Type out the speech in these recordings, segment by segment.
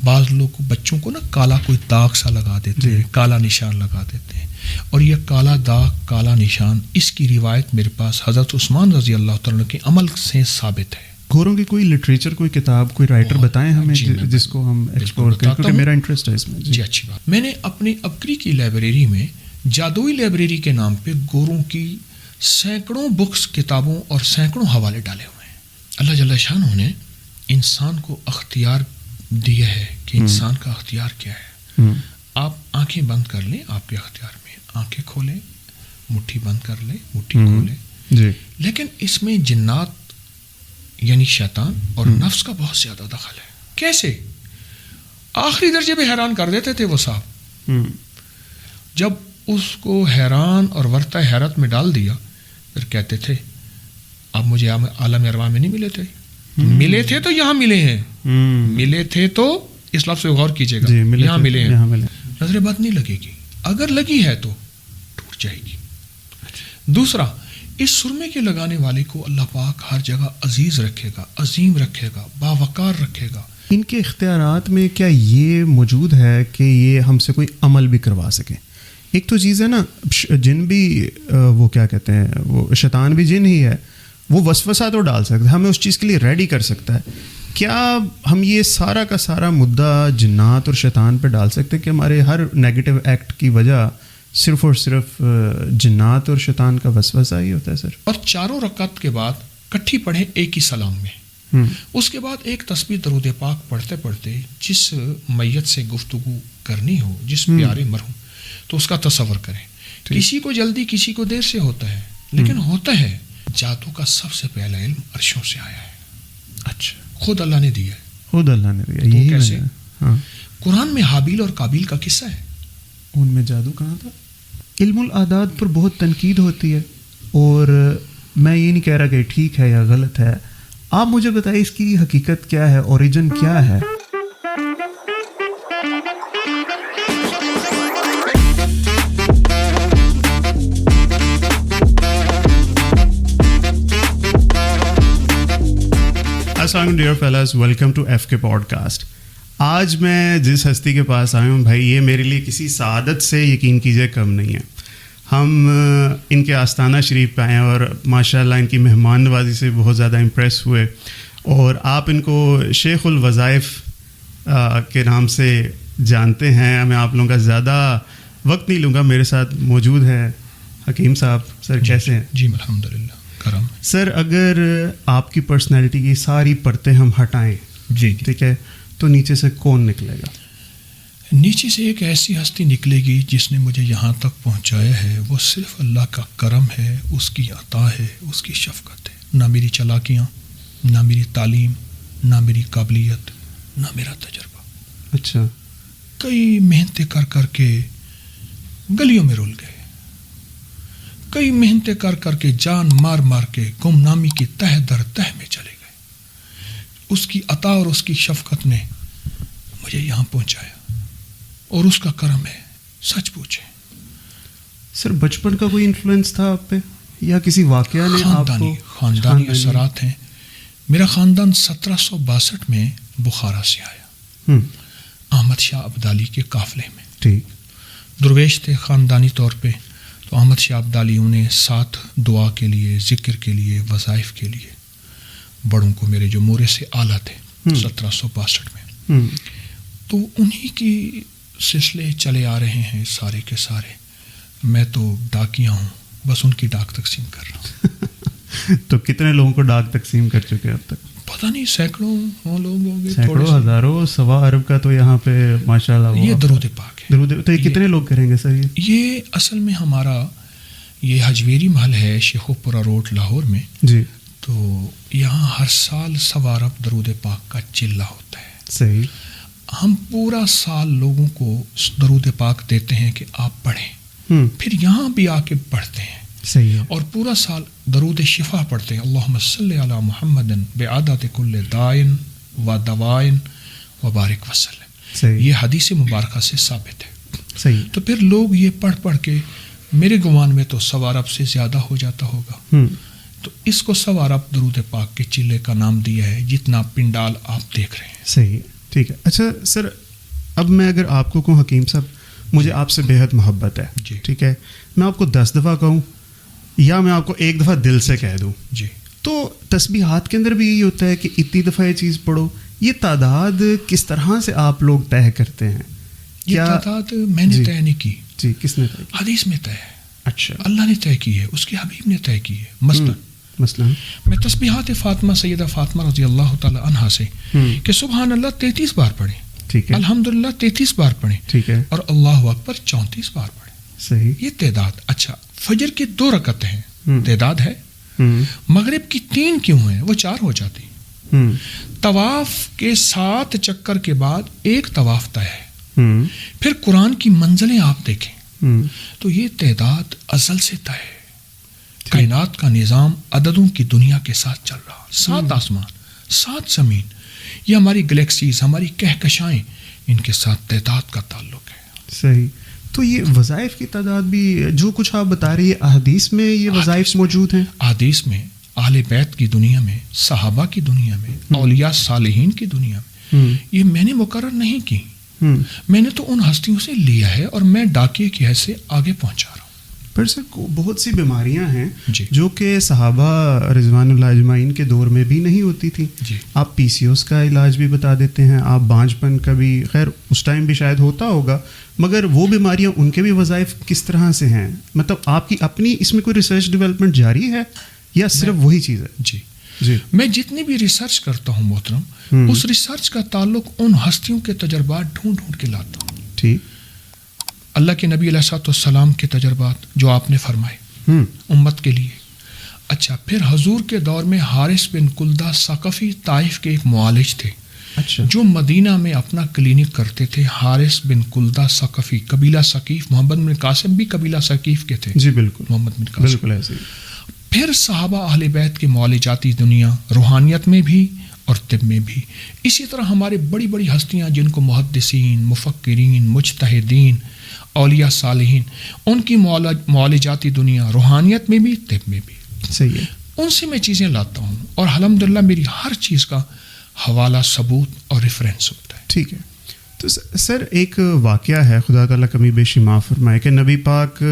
بعض لوگ بچوں کو نا کالا کوئی داغ سا لگا دیتے ہیں, کالا نشان لگا دیتے ہیں, اور یہ کالا داغ کالا نشان اس کی روایت میرے پاس حضرت عثمان رضی اللہ تعالیٰ کے عمل سے ثابت ہے. گوروں کی کوئی لٹریچر, کوئی کتاب, کوئی رائٹر بتائیں ہمیں جس کو ہم ایکسپلور کریں, کیونکہ میرا انٹرسٹ ہے اس میں. جی اچھی بات. میں نے اپنی ابکری کی لائبریری میں جادوئی لائبریری کے نام پہ گوروں کی سینکڑوں بکس, کتابوں اور سینکڑوں حوالے ڈالے ہوئے ہیں. اللہ جل شانہ نے انسان کو اختیار دیا ہے کہ انسان کا اختیار کیا ہے. آپ آنکھیں بند کر لیں, آپ کے اختیار میں, آنکھیں کھولیں, مٹھی بند کر لیں, مٹھی کھولیں. لیکن اس میں جنات یعنی شیطان اور نفس کا بہت زیادہ دخل ہے. کیسے؟ آخری درجے پہ حیران کر دیتے تھے وہ صاحب. جب اس کو حیران اور ورطہ حیرت میں ڈال دیا, پھر کہتے تھے اب مجھے عالم ارواح میں نہیں ملے تھے, ملے تھے تو یہاں ملے ہیں, ملے تھے تو اس لفظ سے غور کیجیے گا, یہاں ملے ہیں. نظر بد نہیں لگے گی, اگر لگی ہے تو ٹوٹ جائے گی. دوسرا, اس سرمے کے لگانے والے کو اللہ پاک ہر جگہ عزیز رکھے گا, عظیم رکھے گا, باوقار رکھے گا. ان کے اختیارات میں کیا یہ موجود ہے کہ یہ ہم سے کوئی عمل بھی کروا سکیں؟ ایک تو چیز ہے نا, جن بھی وہ کیا کہتے ہیں, وہ شیطان بھی جن ہی ہے, وہ وسوسہ تو ڈال سکتا ہے, ہمیں اس چیز کے لیے ریڈی کر سکتا ہے. کیا ہم یہ سارا کا سارا مدعا جنات اور شیطان پہ ڈال سکتے ہیں کہ ہمارے ہر نیگیٹو ایکٹ کی وجہ صرف اور صرف جنات اور شیطان کا وسوسہ ہی ہوتا ہے سر؟ اور چاروں رکعت کے بعد کٹھی پڑھیں ایک ہی سلام میں, اس کے بعد ایک تسبیح درود پاک پڑھتے پڑھتے جس میت سے گفتگو کرنی ہو, جس پیارے مرحوم, تو اس کا تصور کریں. کسی کو جلدی, کسی کو دیر سے ہوتا ہے, لیکن ہوتا ہے. جادو کا سب سے پہلا علم عرشوں سے آیا ہے. اچھا, خود اللہ نے دیا ہے. خود اللہ نے دیا. یہ کیسے؟ قرآن میں حابیل اور قابیل کا قصہ ہے. ان میں جادو کہاں تھا؟ علم الاعداد پر بہت تنقید ہوتی ہے, اور میں یہ نہیں کہہ رہا کہ ٹھیک ہے یا غلط ہے. آپ مجھے بتائیے اس کی حقیقت کیا ہے, اوریجن کیا ہے؟ السلام dear feelers, welcome to F K podcast. آج میں جس ہستی کے پاس آیا ہوں بھائی, یہ میرے لیے کسی سعادت سے یقین کیجیے کم نہیں ہے. ہم ان کے آستانہ شریف پہ آئے ہیں اور ماشاء اللہ ان کی مہمان نوازی سے بہت زیادہ امپریس ہوئے, اور آپ ان کو شیخ الوظائف کے نام سے جانتے ہیں. میں آپ لوگوں کا زیادہ وقت نہیں لوں گا. میرے ساتھ موجود ہیں حکیم صاحب. سر کیسے ہیں؟ جی الحمدللہ, کرم. سر اگر آپ کی پرسنالٹی کی ساری پرتیں ہم ہٹائیں, جی ٹھیک ہے, تو نیچے سے کون نکلے گا؟ نیچے سے ایک ایسی ہستی نکلے گی جس نے مجھے یہاں تک پہنچایا ہے. وہ صرف اللہ کا کرم ہے, اس کی عطا ہے, اس کی شفقت ہے. نہ میری چالاکیاں, نہ میری تعلیم, نہ میری قابلیت, نہ میرا تجربہ. اچھا. کئی محنتیں کر کر کے گلیوں میں رول گئے, کئی محنتیں کر کر کے جان مار مار کے گمنامی کی تہ در تہ میں چلے گئے. اس کی عطا اور اس کی شفقت نے مجھے یہاں پہنچایا, اور اس کا کرم ہے. سچ پوچھیں سر, بچپن کا کوئی انفلوئنس تھا آپ پہ, یا کسی واقعہ نے آپ کو؟ خاندانی اثرات ہیں. میرا خاندان 1762 میں بخارا سے آیا, احمد شاہ ابدالی کے قافلے میں. ٹھیک. درویش تھے خاندانی طور پہ, تو احمد شاہ ابدالی انہیں ساتھ دعا کے لیے, ذکر کے لیے, وظائف کے لیے, بڑوں کو میرے جو مورے سے اعلیٰ تھے 1762 میں, تو انہی کی سلسلے چلے آ رہے ہیں سارے کے سارے. میں تو ڈاکیاں ہوں, بس ان کی ڈاک تقسیم کر رہا ہوں. تو کتنے لوگوں کو ڈاک تقسیم کر چکے اب تک؟ پتہ نہیں, سینکڑوں لوگ ہوں گے, سینکڑوں, ہزاروں, 1.25 ارب کا تو یہاں پہ ماشاء اللہ. یہ درود پاک ہے. درود. تو یہ کتنے لوگ کریں گے سر؟ یہ اصل میں ہمارا یہ حجویری محل ہے شیخو پورہ روڈ لاہور میں. جی. تو یہاں ہر سال 1.25 ارب درود پاک کا چلہ ہوتا ہے. صحیح. ہم پورا سال لوگوں کو درود پاک دیتے ہیں کہ آپ پڑھیں, پھر یہاں بھی آ کے پڑھتے ہیں. صحیح ہے. اور پورا سال درود شفا پڑھتے ہیں, اللہم صلی علی محمد بعدد کل دائن و دوائن و بارک وسلم. صحیح. یہ حدیث مبارکہ سے ثابت ہے. صحیح. تو پھر لوگ یہ پڑھ کے, میرے گمان میں تو 1.25 ارب سے زیادہ ہو جاتا ہوگا. تو اس کو 1.25 ارب درود پاک کے چلے کا نام دیا ہے, جتنا پنڈال آپ دیکھ رہے ہیں. صحیح. ٹھیک ہے. اچھا سر، اب میں اگر آپ کو کہوں حکیم صاحب مجھے آپ سے بے حد محبت ہے، ٹھیک ہے، میں آپ کو 10 دفعہ کہوں یا میں آپ کو ایک دفعہ دل سے کہہ دوں، جی، تو تسبیحات کے اندر بھی یہی ہوتا ہے کہ اتنی دفعہ یہ چیز پڑھو. یہ تعداد کس طرح سے آپ لوگ طے کرتے ہیں؟ یہ تعداد میں نے طے نہیں کی. جی، کس نے طے کی؟ حدیث میں طے ہے. اچھا، اللہ نے طے کی ہے، اس کے حبیب نے طے کی ہے. مثلا میں تسبیحات فاطمہ سیدہ فاطمہ رضی اللہ تعالی عنہا سے کہ سبحان اللہ 33 بار پڑھیں، ٹھیک ہے، الحمدللہ 33 بار پڑھیں، ٹھیک ہے، اور اللہ اکبر 34 بار پڑھیں. صحیح. یہ تعداد. اچھا، فجر کی 2 رکعتیں ہیں، تعداد ہے. مغرب کی 3 کیوں ہیں؟ وہ 4 ہو جاتی. طواف کے 7 چکر کے بعد ایک طواف طے ہے. پھر قرآن کی منزلیں آپ دیکھیں تو یہ تعداد ازل سے طے ہے. کائنات کا نظام عددوں کی دنیا کے ساتھ چل رہا. 7 آسمان، 7 زمین، یہ ہماری گلیکسیز، ہماری کہکشائیں، ان کے ساتھ تعداد کا تعلق ہے. صحیح. تو یہ وظائف کی تعداد بھی جو کچھ آپ بتا رہی ہے احادیث میں یہ وظائف موجود ہیں؟ احادیث میں، اہل بیت کی دنیا میں، صحابہ کی دنیا میں، اولیاء صالحین کی دنیا میں، یہ میں نے مقرر نہیں کی. میں نے تو ان ہستیوں سے لیا ہے اور میں ڈاکیے کی حیثیت سے آگے پہنچا رہا ہوں. پر سر بہت سی بیماریاں ہیں جی، جو کہ صحابہ رضوان اللہ اجمعین کے دور میں بھی نہیں ہوتی تھی. جی، آپ PCOS کا علاج بھی بتا دیتے ہیں، آپ بانجھ پن کا بھی، خیر اس ٹائم بھی شاید ہوتا ہوگا، مگر وہ بیماریاں ان کے بھی وظائف کس طرح سے ہیں؟ مطلب آپ کی اپنی اس میں کوئی ریسرچ ڈیولپمنٹ جاری ہے یا صرف وہی چیز ہے؟ جی جی، میں جتنی بھی ریسرچ کرتا ہوں محترم، اس ریسرچ کا تعلق ان ہستیوں کے تجربات ڈھونڈ کے لاتا ہوں. ٹھیک. اللہ کے نبی علیہ السلام کے تجربات جو آپ نے فرمائے امت کے لیے. اچھا، پھر حضور کے دور میں حارث بن کلدہ ثقفی طائف کے ایک معالج تھے. اچھا. جو مدینہ میں اپنا کلینک کرتے تھے. حارث بن کلدہ ثقفی، قبیلہ ثقیف، محمد بن قاسم بھی قبیلہ ثقیف کے تھے. جی بالکل، محمد بن قاسم. بالکل ایسے ہی. پھر صحابہ اہل بیت کے معالجاتی دنیا، روحانیت میں بھی اور طب میں بھی. اسی طرح ہمارے بڑی بڑی ہستیاں جن کو محدثین، مفکرین، مجتہدین، اولیاء صالحین، ان کی معالجاتی دنیا، روحانیت میں بھی، طب میں بھی. صحیح ہے. ان سے میں چیزیں لاتا ہوں اور الحمدللہ میری ہر چیز کا حوالہ، ثبوت اور ریفرنس ہوتا ہے. ٹھیک ہے. تو سر ایک واقعہ ہے، خدا تعالیٰ کمی بیشی معاف فرمائے، کہ نبی پاک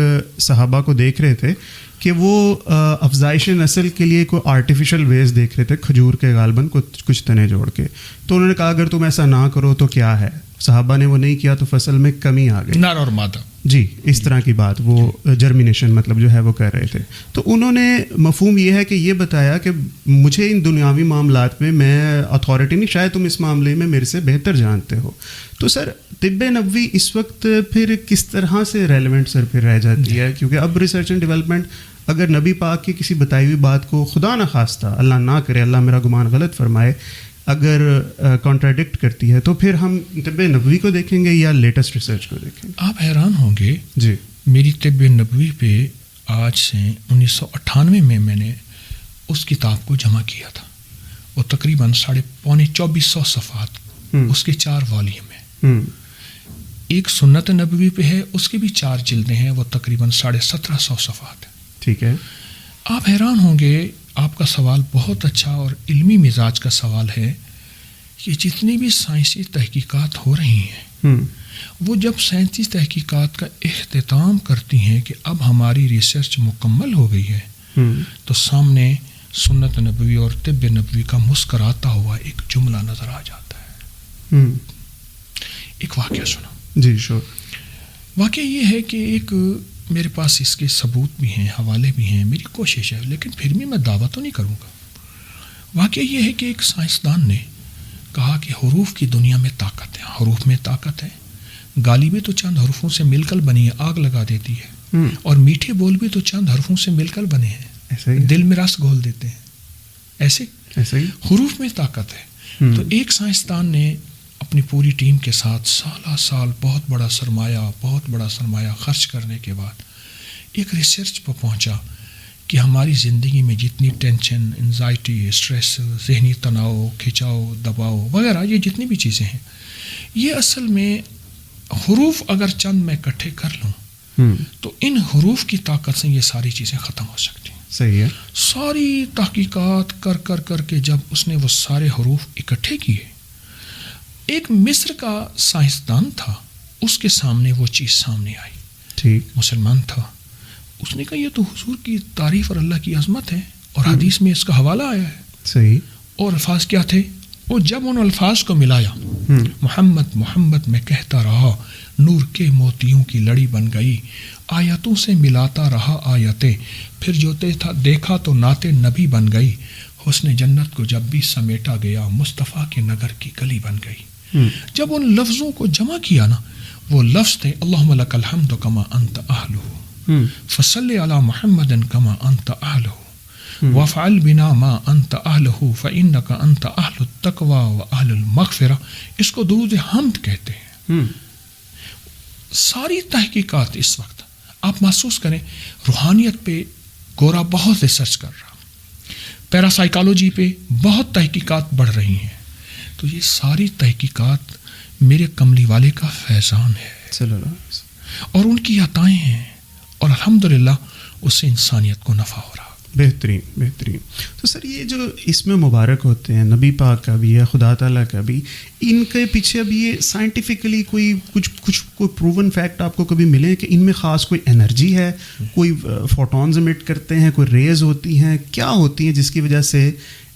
صحابہ کو دیکھ رہے تھے کہ وہ افزائش نسل کے لیے کوئی آرٹیفیشل ویز دیکھ رہے تھے، کھجور کے غالباً کچھ تنے جوڑ کے. تو انہوں نے کہا اگر تم ایسا نہ کرو تو کیا ہے؟ صحابہ نے وہ نہیں کیا تو فصل میں کمی آ گئی، نر اور مادہ. جی، اس طرح کی بات، وہ جرمینیشن مطلب جو ہے وہ کر رہے تھے. تو انہوں نے مفہوم یہ ہے کہ یہ بتایا کہ مجھے ان دنیاوی معاملات میں اتھارٹی نہیں، شاید تم اس معاملے میں میرے سے بہتر جانتے ہو. تو سر طب نبوی اس وقت پھر کس طرح سے ریلیونٹ سر پھر رہ جاتی ہے؟ کیونکہ اب ریسرچ اینڈ ڈیولپمنٹ اگر نبی پاک کی کسی بتائی ہوئی بات کو خدا نہ خواستہ، اللہ نہ کرے، اللہ میرا گمان غلط فرمائے، اگر کانٹراڈکٹ کرتی ہے تو پھر ہم طب نبوی کو دیکھیں گے یا لیٹسٹ ریسرچ کو دیکھیں گے؟ آپ حیران ہوں گے. جی، میری طب نبوی پہ آج سے 1998 میں نے اس کتاب کو جمع کیا تھا. وہ تقریباً 2450 صفحات، اس کے 4 والیوم ہیں. ایک سنت نبوی پہ ہے، اس کی بھی 4 جلدیں ہیں، وہ تقریباً 1750 صفحات ہیں. ٹھیک ہے. آپ حیران ہوں گے. آپ کا سوال بہت اچھا اور علمی مزاج کا سوال ہے. یہ جتنی بھی سائنسی تحقیقات ہو رہی ہیں، وہ جب سائنسی تحقیقات کا اختتام کرتی ہیں کہ اب ہماری ریسرچ مکمل ہو گئی ہے، تو سامنے سنت نبوی اور طب نبوی کا مسکراتا ہوا ایک جملہ نظر آ جاتا ہے. ایک واقعہ سنا. جی شور. واقعہ یہ ہے کہ ایک میرے پاس اس کے ثبوت بھی ہیں، حوالے بھی ہیں، میری کوشش ہے، لیکن پھر بھی میں دعویٰ تو نہیں کروں گا. واقعہ یہ ہے کہ ایک سائنسدان نے کہا کہ حروف کی دنیا میں طاقت ہے، حروف میں طاقت ہے. گالی بھی تو چند حروفوں سے مل کر بنی ہے، آگ لگا دیتی ہے. اور میٹھے بول بھی تو چند حروفوں سے مل کر بنے ہیں، دل میں رس گھول دیتے ہیں. ایسے حروف میں طاقت ہے. تو ایک سائنسدان نے اپنی پوری ٹیم کے ساتھ سال بہت بڑا سرمایہ خرچ کرنے کے بعد ایک ریسرچ پر پہنچا کہ ہماری زندگی میں جتنی ٹینشن، انزائٹی، اسٹریس، ذہنی تناؤ، کھچاؤ، دباؤ وغیرہ، یہ جتنی بھی چیزیں ہیں، یہ اصل میں حروف اگر چند میں اکٹھے کر لوں تو ان حروف کی طاقت سے یہ ساری چیزیں ختم ہو سکتی ہیں. صحیح ہے. ساری تحقیقات کر کے جب اس نے وہ سارے حروف اکٹھے کیے ایک مصر کا سائنسدان تھا, اس کے سامنے وہ چیز سامنے آئی, ٹھیک, مسلمان تھا, اس نے کہا یہ تو حضور کی تعریف اور اللہ کی عظمت ہے, اور حدیث میں اس کا حوالہ آیا ہے. صحیح. اور الفاظ کیا تھے؟ وہ جب ان الفاظ کو ملایا, محمد محمد میں کہتا رہا, نور کے موتیوں کی لڑی بن گئی, آیتوں سے ملاتا رہا آیتیں, پھر جو دیکھا تو نعت نبی بن گئی, حسن جنت کو جب بھی سمیٹا گیا, مصطفیٰ کے نگر کی گلی بن گئی. جب ان لفظوں کو جمع کیا نا, وہ لفظ تھے اللہم لک الحمد کما انت اہلہ, فصلی علی محمد کما انت اہلہ, وفعل بنا ما انت اہلہ فانک انت اہل التقوی و اہل المغفرہ. اس کو درود حمد کہتے ہیں. ساری تحقیقات اس وقت آپ محسوس کریں, روحانیت پہ گورا بہت ریسرچ کر رہا, پیراسائیکالوجی پہ بہت تحقیقات بڑھ رہی ہیں. تو یہ ساری تحقیقات میرے کملی والے کا فیضان ہے اور ان کی عطائیں ہیں, اور الحمدللہ اس سے انسانیت کو نفع ہو رہا. بہترین بہترین. تو سر یہ جو اس میں مبارک ہوتے ہیں, نبی پاک کا بھی ہے, خدا تعالیٰ کا بھی, ان کے پیچھے اب یہ سائنٹیفکلی کوئی کوئی پروون فیکٹ آپ کو کبھی ملے کہ ان میں خاص کوئی انرجی ہے, کوئی فوٹونز ایمٹ کرتے ہیں, کوئی ریز ہوتی ہیں, کیا ہوتی ہیں جس کی وجہ سے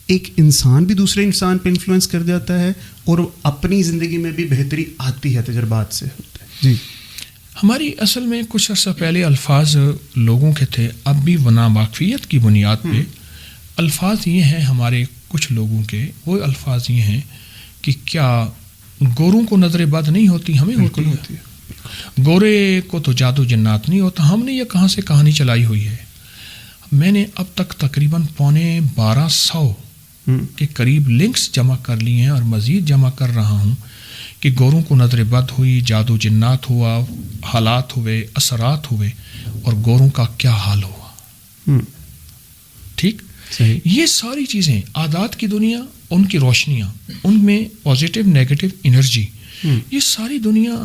ایک انسان بھی دوسرے انسان پہ انفلوئنس کر جاتا ہے اور اپنی زندگی میں بھی بہتری آتی ہے تجربات سے ہوتا ہے؟ جی. ہماری اصل میں کچھ عرصہ پہلے الفاظ لوگوں کے تھے, اب بھی ناواقفیت کی بنیاد پہ الفاظ یہ ہیں ہمارے کچھ لوگوں کے, وہ الفاظ یہ ہیں کہ کیا گوروں کو نظر بد نہیں ہوتی, ہمیں ہوتی ہے. گورے کو تو جادو جنات نہیں ہوتا, ہم نے یہ کہاں سے کہانی چلائی ہوئی ہے. میں نے اب تک تقریباً 1250 کے قریب لنکس جمع کر لیے ہیں اور مزید جمع کر رہا ہوں کہ گوروں کو نظر بد ہوئی, جادو جنات ہوا, حالات ہوئے, اثرات ہوئے, اور گوروں کا کیا حال ہوا. ٹھیک, یہ ساری چیزیں, عادات کی دنیا, ان کی روشنیاں, ان میں پازیٹیو نیگیٹو انرجی, یہ ساری دنیا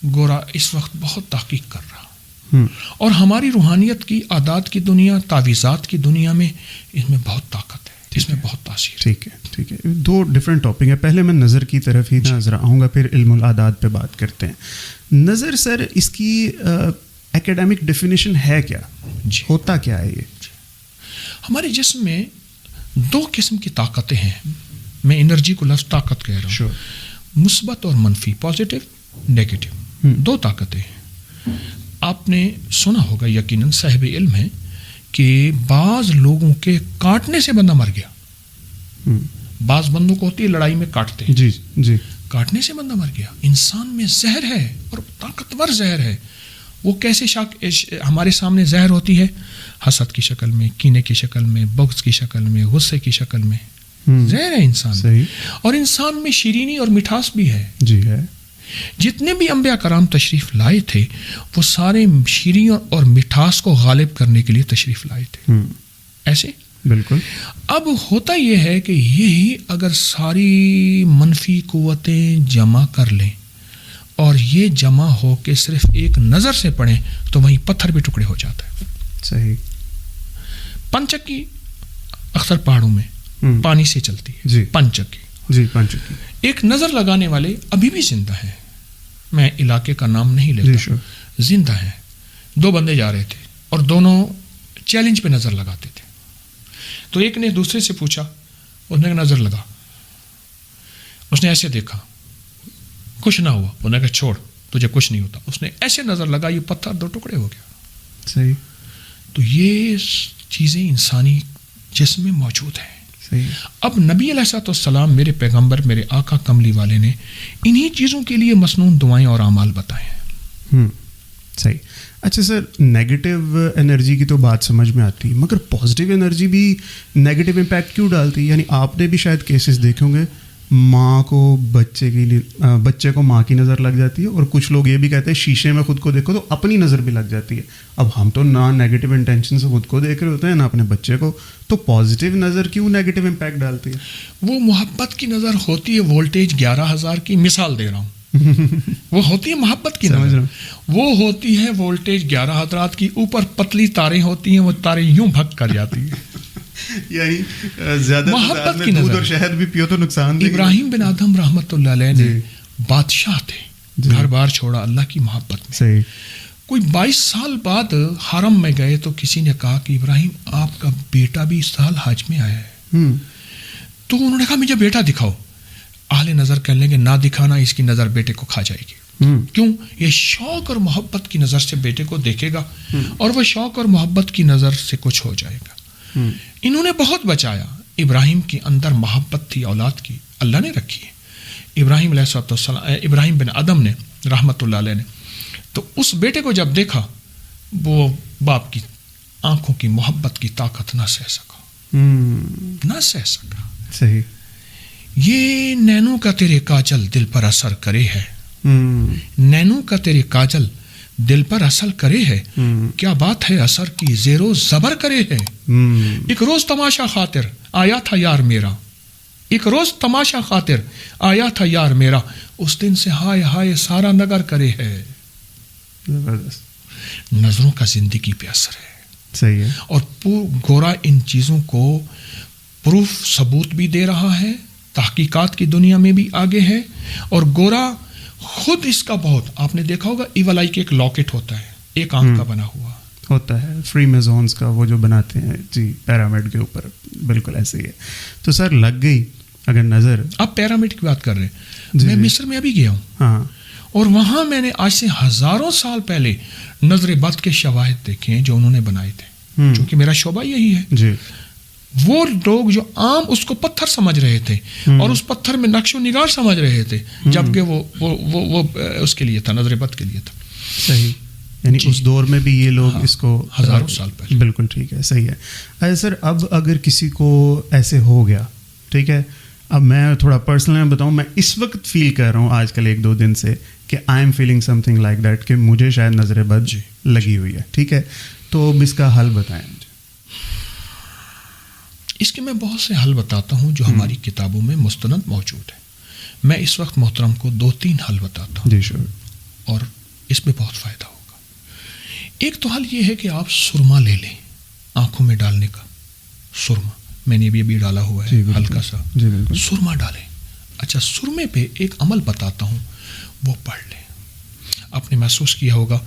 گورا اس وقت بہت تحقیق کر رہا, اور ہماری روحانیت کی, عادات کی دنیا, تعویذات کی دنیا میں اس میں بہت طاقت ہے, اس میں بہت تاثیر. ٹھیک ہے, ٹھیک ہے. 2 ڈفرینٹ ٹاپک ہیں. پہلے میں نظر کی طرف ہی نظر آؤں گا, پھر علم العادات پہ بات کرتے ہیں. نظر سر, اس کی ایکیڈیمک ڈیفینیشن ہے کیا؟ ہوتا کیا ہے یہ؟ ہمارے جسم میں 2 قسم کی طاقتیں ہیں. میں انرجی کو لفظ طاقت کہہ رہا ہوں. مثبت اور منفی, پازیٹیو نیگیٹو, 2 طاقتیں ہیں. آپ نے سنا ہوگا, یقیناً صاحب علم ہے, کہ بعض لوگوں کے کاٹنے سے بندہ مر گیا. بعض بندوں کو ہوتی ہے لڑائی میں کاٹتے ہیں, جی جی, کاٹنے سے بندہ مر گیا. انسان میں زہر ہے, اور طاقتور زہر ہے. وہ کیسے ہمارے سامنے زہر ہوتی ہے؟ حسد کی شکل میں, کینے کی شکل میں, بغض کی شکل میں, غصے کی شکل میں زہر ہے انسان. صحیح. اور انسان میں شیرینی اور مٹھاس بھی ہے. جی ہے. جتنے بھی انبیاء کرام تشریف لائے تھے, وہ سارے شیرینی اور مٹھاس کو غالب کرنے کے لیے تشریف لائے تھے. ایسے بالکل. اب ہوتا یہ ہے کہ یہی اگر ساری منفی قوتیں جمع کر لیں اور یہ جمع ہو کے صرف ایک نظر سے پڑھیں, تو وہیں پتھر بھی ٹکڑے ہو جاتا ہے. صحیح. پنچکی اکثر پہاڑوں میں پانی سے چلتی ہے. جی. پنچکی. جی, پنچکی. ایک نظر لگانے والے ابھی بھی زندہ ہیں, میں علاقے کا نام نہیں لیتا, زندہ ہیں. 2 بندے جا رہے تھے اور دونوں چیلنج پہ نظر لگاتے تھے. تو ایک نے دوسرے سے پوچھا, اس نے نظر لگا, اس نے ایسے دیکھا, کچھ نہ ہوا. انہوں نے کہا چھوڑ, تجھے کچھ نہیں ہوتا. اس نے ایسے نظر لگا, یہ پتھر 2 ٹکڑے ہو گیا. صحیح. تو یہ چیزیں انسانی جسم میں موجود ہیں. صحیح. اب نبی علیہ الصلوۃ والسلام, میرے پیغمبر, میرے آقا کملی والے نے انہی چیزوں کے لیے مسنون دعائیں اور اعمال بتائے ہیں. صحیح. اچھا سر, نیگیٹو انرجی کی تو بات سمجھ میں آتی ہے, مگر پازیٹیو انرجی بھی نیگیٹو امپیکٹ کیوں ڈالتی ہے؟ یعنی آپ نے بھی شاید کیسز دیکھے ہوں گے, ماں کو بچے کو ماں کی نظر لگ جاتی ہے, اور کچھ لوگ یہ بھی کہتے ہیں شیشے میں خود کو دیکھو تو اپنی نظر بھی لگ جاتی ہے. اب ہم تو نہ نیگیٹو انٹینشن سے خود کو دیکھ رہے ہوتے ہیں, نہ اپنے بچے کو, تو پازیٹیو نظر کیوں نیگیٹو امپیکٹ ڈالتی ہے؟ وہ محبت کی نظر ہوتی ہے. وولٹیج 11,000 کی مثال دے رہا ہوں. وہ ہوتی ہے محبت کی نظر, وہ ہوتی ہے وولٹیج 11,000 کی, اوپر پتلی تاریں ہوتی ہیں, وہ تاریں یوں بھگ کر جاتی ہیں. یعنی زیادہ محبت کی دودھ نظر. اور شہد بھی پیو تو نقصان دے. ابراہیم بن آدم رحمۃ اللہ علیہ نے بادشاہ تھے، گھر بار چھوڑا اللہ کی محبت میں. صحیح. کوئی 22 سال بعد حرم میں گئے تو کسی نے کہا کہ ابراہیم آپ کا بیٹا بھی اس سال حج میں آیا ہے. تو انہوں نے کہا مجھے بیٹا دکھاؤ. اہل نظر کہنے لگے نہ دکھانا، اس کی نظر بیٹے کو کھا جائے گی. کیوں؟ یہ شوق اور محبت کی نظر سے بیٹے کو دیکھے گا اور وہ شوق اور محبت کی نظر سے کچھ ہو جائے گا. انہوں نے بہت بچایا. ابراہیم کے اندر محبت تھی اولاد کی، اللہ نے رکھی ہے. ابراہیم علیہ السلام، ابراہیم بن آدم نے رحمۃ اللہ علیہ نے تو اس بیٹے کو جب دیکھا وہ باپ کی آنکھوں کی محبت کی طاقت نہ سہ سکا، نہ سہ سکا. صحیح. یہ نینوں کا تیرے کاجل دل پر اثر کرے ہے، نینوں کا تیرے کاجل دل پر اثر کرے ہے، کیا بات ہے اثر کی زیر و زبر کرے ہے. ایک روز تماشا خاطر آیا تھا یار میرا، ایک روز تماشا خاطر آیا تھا یار میرا، اس دن سے ہائے ہائے سارا نگر کرے ہے. نظروں کا زندگی پہ اثر ہے. صحیح ہے. اور گورا ان چیزوں کو پروف ثبوت بھی دے رہا ہے، تحقیقات کی دنیا میں بھی آگے ہے. اور گورا خود اس کا بہت، آپ نے دیکھا ہوگا ایول آئی کے ایک لاکٹ ہوتا ہے ایک آنکھ کا بنا ہوا ہوتا ہے، فری میزونز کا وہ جو بناتے ہیں جی پیرامڈ کے اوپر، بالکل ایسے ہی ہے. تو سر لگ گئی اگر نظر، آپ پیرامڈ کی بات کر رہے ہیں، میں مصر میں ابھی گیا ہوں. ہاں. اور وہاں میں نے آج سے ہزاروں سال پہلے نظر بد کے شواہد دیکھے ہیں جو انہوں نے بنائے تھے، چونکہ میرا شعبہ یہی ہے. جی. وہ لوگ جو عام اس کو پتھر سمجھ رہے تھے اور اس پتھر میں نقش و نگار سمجھ رہے تھے، جبکہ وہ اس کے لیے تھا، نظر بد کے لیے تھا. صحیح. یعنی اس دور میں بھی یہ لوگ اس کو ہزاروں سال پہلے. بالکل ٹھیک ہے. صحیح ہے. اچھا سر، اب اگر کسی کو ایسے ہو گیا، ٹھیک ہے، اب میں تھوڑا پرسنل میں بتاؤں، میں اس وقت فیل کر رہا ہوں آج کل 1-2 دن سے کہ I am feeling some thing like that, کہ مجھے شاید نظر بد لگی ہوئی ہے. ٹھیک ہے، تو اب اس کا حل بتائیں مجھے. اس کے میں بہت سے حل بتاتا ہوں جو ہماری کتابوں میں مستند موجود ہے. میں اس وقت محترم کو 2-3 حل بتاتا ہوں. جی شور. اور اس میں بہت فائدہ ہوگا. ایک تو حل یہ ہے کہ آپ سرما لے لیں، آنکھوں میں ڈالنے کا سرما. میں نے بھی ڈالا ہوا ہے ہلکا سا. جی بالکل. سرما ڈالیں. اچھا، سرمے پہ ایک عمل بتاتا ہوں، وہ پڑھ لیں. آپ نے محسوس کیا ہوگا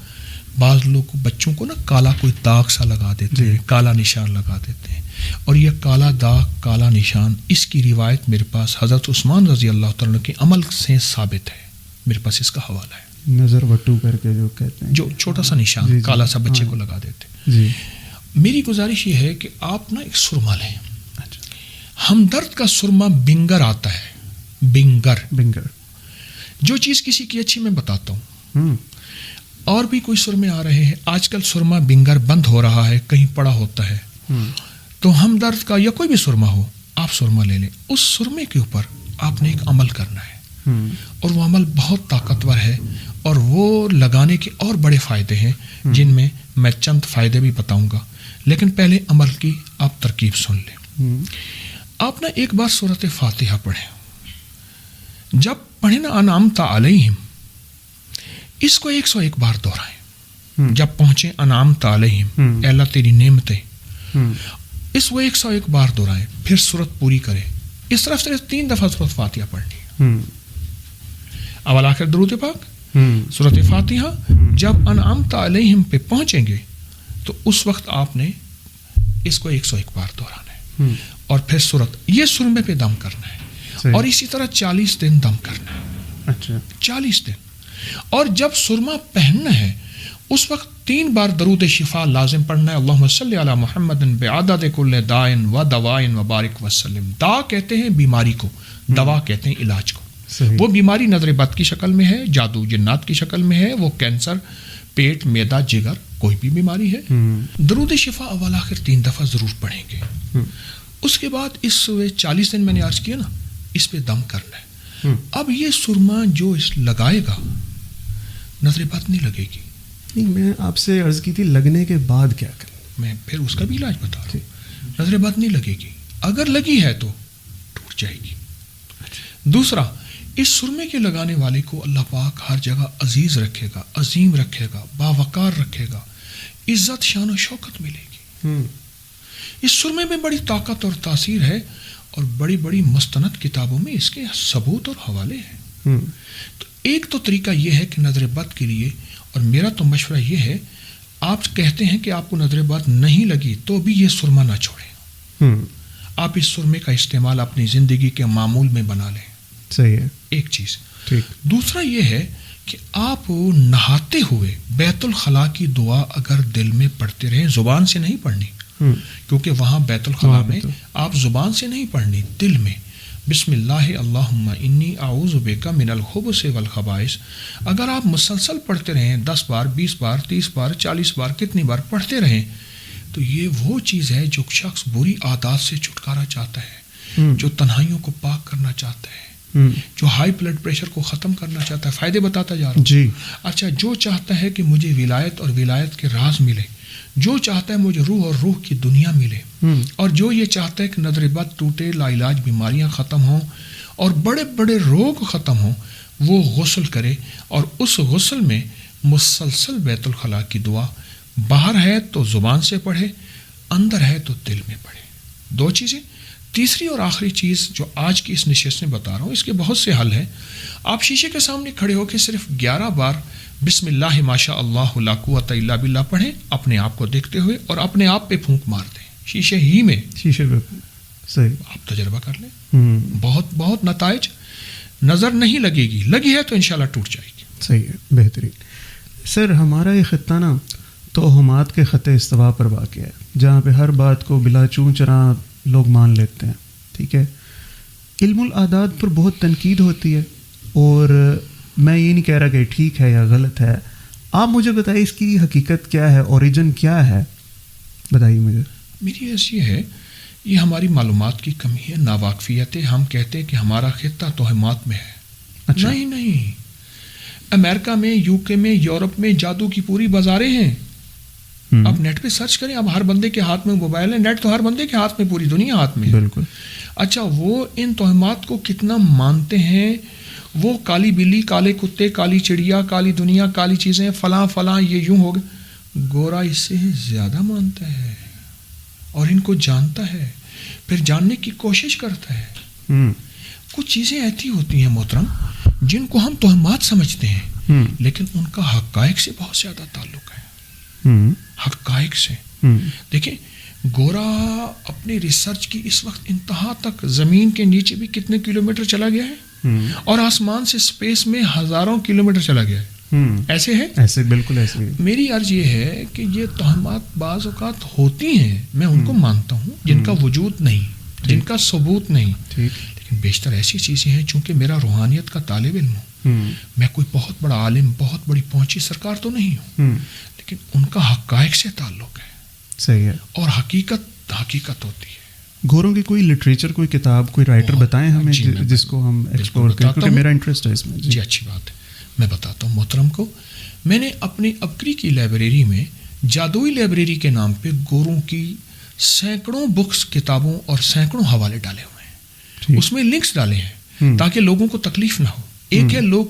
بعض لوگ بچوں کو نا کالا کوئی داغ سا لگا دیتے ہیں، کالا نشان لگا دیتے ہیں. اور یہ کالا داغ، کالا نشان، اس کی روایت میرے پاس حضرت عثمان رضی اللہ تعالیٰ کے عمل سے ثابت ہے. میرے پاس اس کا حوالہ ہے. نظر وٹو کر کے جو کہتے ہیں، جو چھوٹا سا نشان کالا سا بچے کو لگا دیتے. جی. میری گزارش یہ ہے کہ آپ نا ایک سرما لیں. ہمدرد کا سرما بنگر آتا ہے، بنگر. جو چیز کسی کی اچھی میں بتاتا ہوں. اور بھی کوئی سرمے آ رہے ہیں. آج کل سرما بنگر بند ہو رہا ہے، کہیں پڑا ہوتا ہے. تو ہمدرد کا یا کوئی بھی سرما ہو، آپ سرما لے لیں. اس سرمے کے اوپر آپ نے ایک عمل کرنا ہے، اور وہ عمل بہت طاقتور ہے، اور وہ لگانے کے اور بڑے فائدے ہیں جن میں میں چند فائدے بھی بتاؤں گا. لیکن پہلے عمل کی آپ ترکیب سن لیں. آپ نے ایک بار سورۃ فاتحہ پڑھیں. جب پڑھیں نا انعمت علیہم، اس کو 101 بار دہرائیں. جب پہنچے انعمت علیہم، اے اللہ تیری نعمتیں، اس کو 101 بار دہرائیں. پھر سورت پوری کریں. اس طرف سے 3 دفعہ سورۃ فاتحہ پڑھنی ہے. اول آخر درود پاک، سورۃ فاتحہ. جب انعمت علیہم پہ پہنچیں گے تو اس وقت آپ نے اس کو 101 بار دہرانا ہے. اور پھر سورت، یہ سرمے پہ دم کرنا ہے. اور اسی طرح 40 دن دم کرنا ہے. اچھا، 40 دن. اور جب سرما پہننا ہے اس وقت 3 بار درود شفا لازم پڑھنا ہے. اللہم صلی علی محمد بعدد کل داء و دواء و بارک وسلم. دا کہتے ہیں بیماری کو، دوا کہتے ہیں علاج کو. وہ بیماری نظر بد کی شکل میں ہے، جادو جنات کی شکل میں ہے، وہ کینسر، پیٹ، میدا، جگر، کوئی بھی بیماری ہے. درود شفا اول آخر 3 دفعہ ضرور پڑھیں گے. اس کے بعد اس 40 دن میں نے عرض کیا نا، اس پہ دم کرنا ہے. اب یہ سرما جو اس لگائے گا نظر بد نہیں لگے گی. میں آپ سے عرض کی تھی لگنے کے بعد کیا کریں. میں پھر اس کا بھی علاج بتا رہا ہوں. نظر بد نہیں لگے گی. اگر لگی ہے تو ٹوٹ جائے گی. دوسرا، اس سرمے کے لگانے والے کو اللہ پاک ہر جگہ عزیز رکھے گا، عظیم رکھے گا، باوقار رکھے گا. عزت، شان و شوکت ملے گی. اس سرمے میں بڑی طاقت اور تاثیر ہے اور بڑی بڑی مستند کتابوں میں اس کے ثبوت اور حوالے ہیں. تو ایک تو طریقہ یہ ہے کہ نظر بد کے لیے، اور میرا تو مشورہ یہ ہے، آپ کہتے ہیں کہ آپ کو نظر بد نہیں لگی تو بھی یہ سرما نہ چھوڑیں. آپ اس سرمے کا استعمال اپنی زندگی کے معمول میں بنا لیں. صحیح ہے. ایک چیز. ٹھیک. دوسرا یہ ہے کہ آپ نہاتے ہوئے بیت الخلاء کی دعا اگر دل میں پڑھتے رہیں، زبان سے نہیں پڑھنی، کیونکہ وہاں بیت الخلاء میں آپ زبان سے نہیں پڑھنی، دل میں بسم اللہ اللہم انی اعوذ بک من الخبث والخبائث اگر آپ مسلسل پڑھتے رہیں 10 بار 20 بار 30 بار 40 بار کتنی بار پڑھتے رہیں، تو یہ وہ چیز ہے جو شخص بری عادات سے چھٹکارا چاہتا ہے، جو تنہائیوں کو پاک کرنا چاہتا ہے، جو ہائی بلڈ پریشر کو ختم کرنا چاہتا ہے. فائدے بتاتا جا رہا ہوں. جی. اچھا، جو چاہتا ہے کہ مجھے ولایت اور ولایت کے راز ملے، جو چاہتا ہے مجھے روح اور روح کی دنیا ملے، اور جو یہ چاہتا ہے کہ نظر بد ٹوٹے، لا علاج بیماریاں ختم ہوں اور بڑے بڑے روگ ختم ہوں، وہ غسل کرے اور اس غسل میں مسلسل بیت الخلاء کی دعا، باہر ہے تو زبان سے پڑھے، اندر ہے تو دل میں پڑھے. 2 چیزیں. تیسری اور آخری چیز جو آج کی اس نشست میں بتا رہا ہوں، اس کے بہت سے حل ہیں. آپ شیشے کے سامنے کھڑے ہو کے صرف 11 بار بسم اللہ ماشاء اللہ لا قوت الا باللہ پڑھیں، اپنے آپ کو دیکھتے ہوئے، اور اپنے آپ پہ پھونک مار دیں شیشے ہی میں. شیشے پہ. صحیح. آپ تجربہ کر لیں. بہت بہت نتائج. نظر نہیں لگے گی، لگی ہے تو انشاءاللہ ٹوٹ جائے گی. صحیح ہے. بہترین. سر، ہمارا یہ خطہ نا توہمات کے خط استوا پر واقع ہے، جہاں پہ ہر بات کو بلا چوں چرا لوگ مان لیتے ہیں. ٹھیک ہے. علم العادات پر بہت تنقید ہوتی ہے، اور میں یہ نہیں کہہ رہا کہ ٹھیک ہے یا غلط ہے. آپ مجھے بتائیے اس کی حقیقت کیا ہے، اوریجن کیا ہے، بتائیے مجھے. میری ایسی ہے، یہ ہماری معلومات کی کمی ہے، ناواقفیت ہے. ہم کہتے ہیں کہ ہمارا خطہ توہمات میں ہے. اچھا. نہیں. امریکہ میں، یو کے میں، یورپ میں جادو کی پوری بازاریں ہیں. آپ نیٹ پہ سرچ کریں، اب ہر بندے کے ہاتھ میں موبائل ہے، نیٹ تو ہر بندے کے ہاتھ میں، پوری دنیا ہاتھ میں ہے. بالکل. اچھا، وہ ان توہمات کو کتنا مانتے ہیں؟ وہ کالی بلی، کالے کتے، کالی چڑیا، کالی دنیا، کالی چیزیں، فلاں فلاں، یہ یوں ہو گئے. گورا اس سے زیادہ مانتا ہے اور ان کو جانتا ہے، پھر جاننے کی کوشش کرتا ہے. کچھ چیزیں ایسی ہوتی ہیں محترم جن کو ہم توہمات سمجھتے ہیں، لیکن ان کا حقائق سے بہت زیادہ تعلق ہے. حقائق سے. دیکھیں، گورا اپنی ریسرچ کی اس وقت انتہا تک زمین کے نیچے بھی کتنے کلومیٹر چلا گیا ہے، اور آسمان سے اسپیس میں ہزاروں کلومیٹر چلا گیا ہے. ایسے ہے. ایسے بالکل ایسے. میری عرض یہ ہے کہ یہ توہمات بعض اوقات ہوتی ہیں، میں ان کو مانتا ہوں جن کا وجود نہیں، جن کا ثبوت نہیں. لیکن بیشتر ایسی چیزیں ہیں، چونکہ میرا روحانیت کا طالب علم ہوں، میں کوئی بہت بڑا عالم، بہت بڑی پہنچی سرکار تو نہیں ہوں، لیکن ان کا حقائق سے تعلق ہے. صحیح ہے. اور حقیقت ہوتی ہے. گوروں کی کوئی لٹریچر، کوئی کتاب، کوئی رائٹر بتائیں ہمیں جس کو ہم ایکسپلور کریں، کیونکہ میرا انٹرسٹ ہے اس میں. جی اچھی بات ہے، میں بتاتا ہوں محترم کو. میں نے اپنی ابکری کی لائبریری میں جادوئی لائبریری کے نام پہ گوروں کی سینکڑوں بکس، کتابوں اور سینکڑوں حوالے ڈالے ہوئے ہیں. اس میں لنکس ڈالے ہیں تاکہ لوگوں کو تکلیف نہ ہو. ایک ہے لوگ